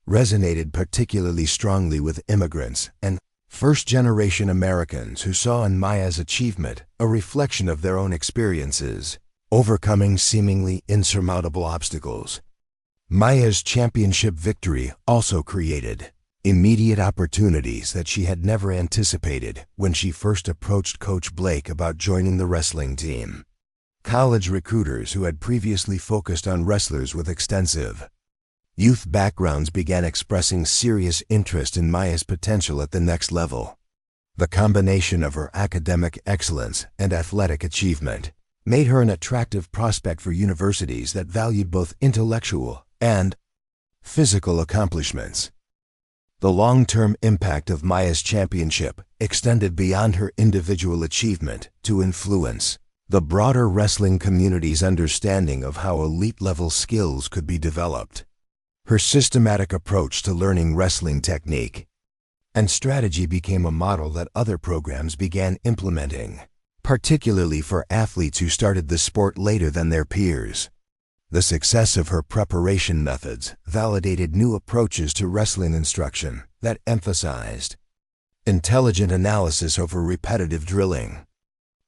resonated particularly strongly with immigrants and first-generation Americans who saw in Maya's achievement a reflection of their own experiences, overcoming seemingly insurmountable obstacles. Maya's championship victory also created immediate opportunities that she had never anticipated when she first approached Coach Blake about joining the wrestling team. College recruiters who had previously focused on wrestlers with extensive youth backgrounds began expressing serious interest in Maya's potential at the next level. The combination of her academic excellence and athletic achievement made her an attractive prospect for universities that valued both intellectual and physical accomplishments. The long-term impact of Maya's championship extended beyond her individual achievement to influence the broader wrestling community's understanding of how elite-level skills could be developed. Her systematic approach to learning wrestling technique and strategy became a model that other programs began implementing, particularly for athletes who started the sport later than their peers. The success of her preparation methods validated new approaches to wrestling instruction that emphasized intelligent analysis over repetitive drilling.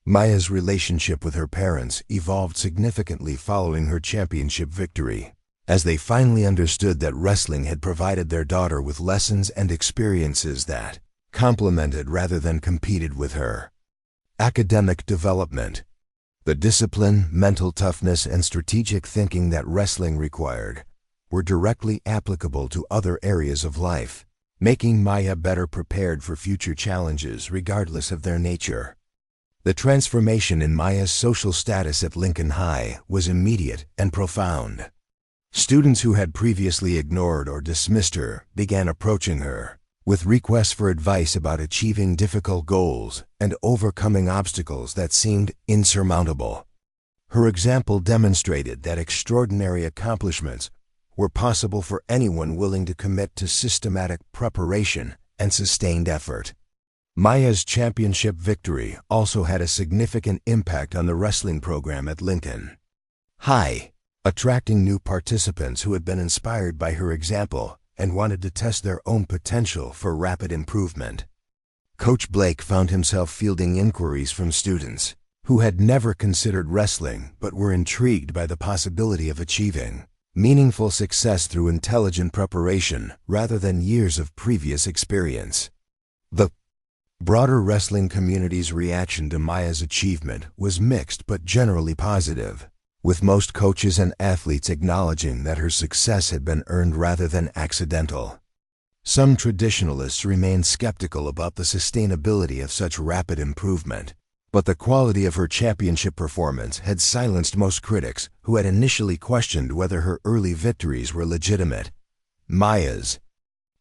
Maya's relationship with her parents evolved significantly following her championship victory, as they finally understood that wrestling had provided their daughter with lessons and experiences that complemented rather than competed with her academic development. The discipline, mental toughness, and strategic thinking that wrestling required were directly applicable to other areas of life, making Maya better prepared for future challenges regardless of their nature. The transformation in Maya's social status at Lincoln High was immediate and profound. Students who had previously ignored or dismissed her began approaching her with requests for advice about achieving difficult goals and overcoming obstacles that seemed insurmountable. Her example demonstrated that extraordinary accomplishments were possible for anyone willing to commit to systematic preparation and sustained effort. Maya's championship victory also had a significant impact on the wrestling program at Lincoln High, attracting new participants who had been inspired by her example and wanted to test their own potential for rapid improvement. Coach Blake found himself fielding inquiries from students who had never considered wrestling but were intrigued by the possibility of achieving meaningful success through intelligent preparation rather than years of previous experience. The broader wrestling community's reaction to Maya's achievement was mixed but generally positive, with most coaches and athletes acknowledging that her success had been earned rather than accidental. Some traditionalists remained skeptical about the sustainability of such rapid improvement, But the quality of her championship performance had silenced most critics who had initially questioned whether her early victories were legitimate. Maya's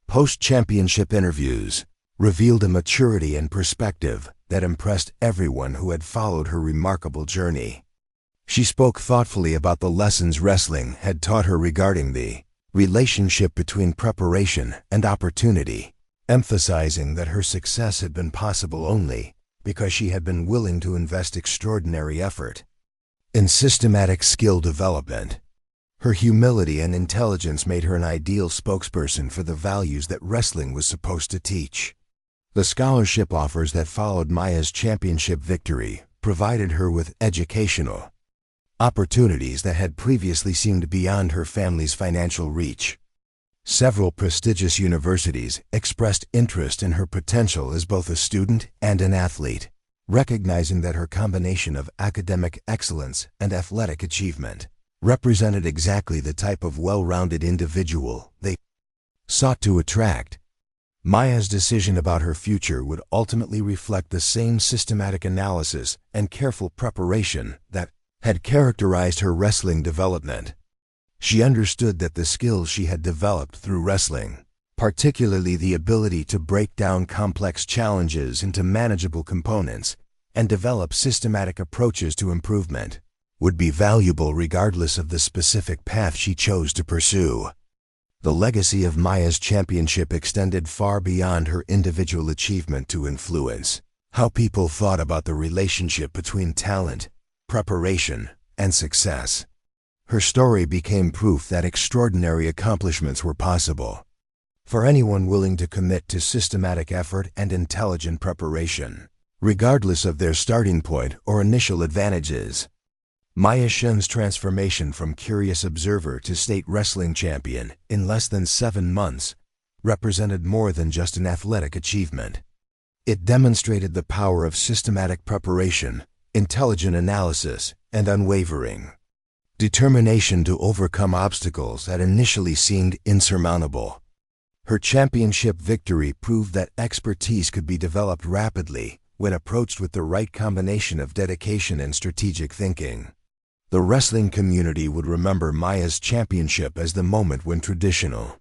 post-championship interviews revealed a maturity and perspective that impressed everyone who had followed her remarkable journey. She spoke thoughtfully about the lessons wrestling had taught her regarding the relationship between preparation and opportunity, emphasizing that her success had been possible only because she had been willing to invest extraordinary effort in systematic skill development. Her humility and intelligence made her an ideal spokesperson for the values that wrestling was supposed to teach. The scholarship offers that followed Maya's championship victory provided her with educational opportunities that had previously seemed beyond her family's financial reach. Several prestigious universities expressed interest in her potential as both a student and an athlete, recognizing that her combination of academic excellence and athletic achievement represented exactly the type of well-rounded individual they sought to attract. Maya's decision about her future would ultimately reflect the same systematic analysis and careful preparation that had characterized her wrestling development. She understood that the skills she had developed through wrestling, particularly the ability to break down complex challenges into manageable components and develop systematic approaches to improvement, would be valuable regardless of the specific path she chose to pursue. The legacy of Maya's championship extended far beyond her individual achievement to influence how people thought about the relationship between talent, preparation, and success. Her story became proof that extraordinary accomplishments were possible for anyone willing to commit to systematic effort and intelligent preparation, regardless of their starting point or initial advantages. Maya Chen's transformation from curious observer to state wrestling champion in less than 7 months represented more than just an athletic achievement. It demonstrated the power of systematic preparation, intelligent analysis, and unwavering determination to overcome obstacles that initially seemed insurmountable. Her championship victory proved that expertise could be developed rapidly when approached with the right combination of dedication and strategic thinking. The wrestling community would remember Maya's championship as the moment when traditional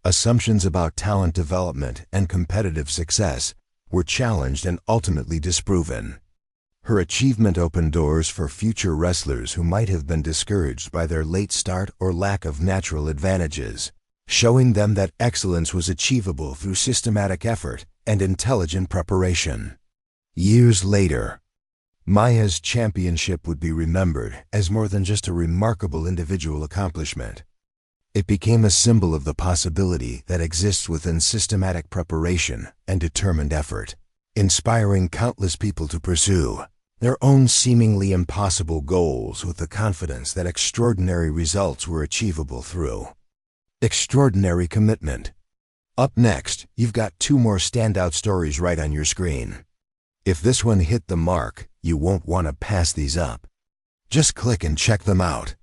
assumptions about talent development and competitive success were challenged and ultimately disproven. Her achievement opened doors for future wrestlers who might have been discouraged by their late start or lack of natural advantages, showing them that excellence was achievable through systematic effort and intelligent preparation. Years later, Maya's championship would be remembered as more than just a remarkable individual accomplishment. It became a symbol of the possibility that exists within systematic preparation and determined effort, inspiring countless people to pursue their own seemingly impossible goals with the confidence that extraordinary results were achievable through extraordinary commitment. Up next, you've got 2 more standout stories right on your screen. If this one hit the mark, you won't want to pass these up. Just click and check them out.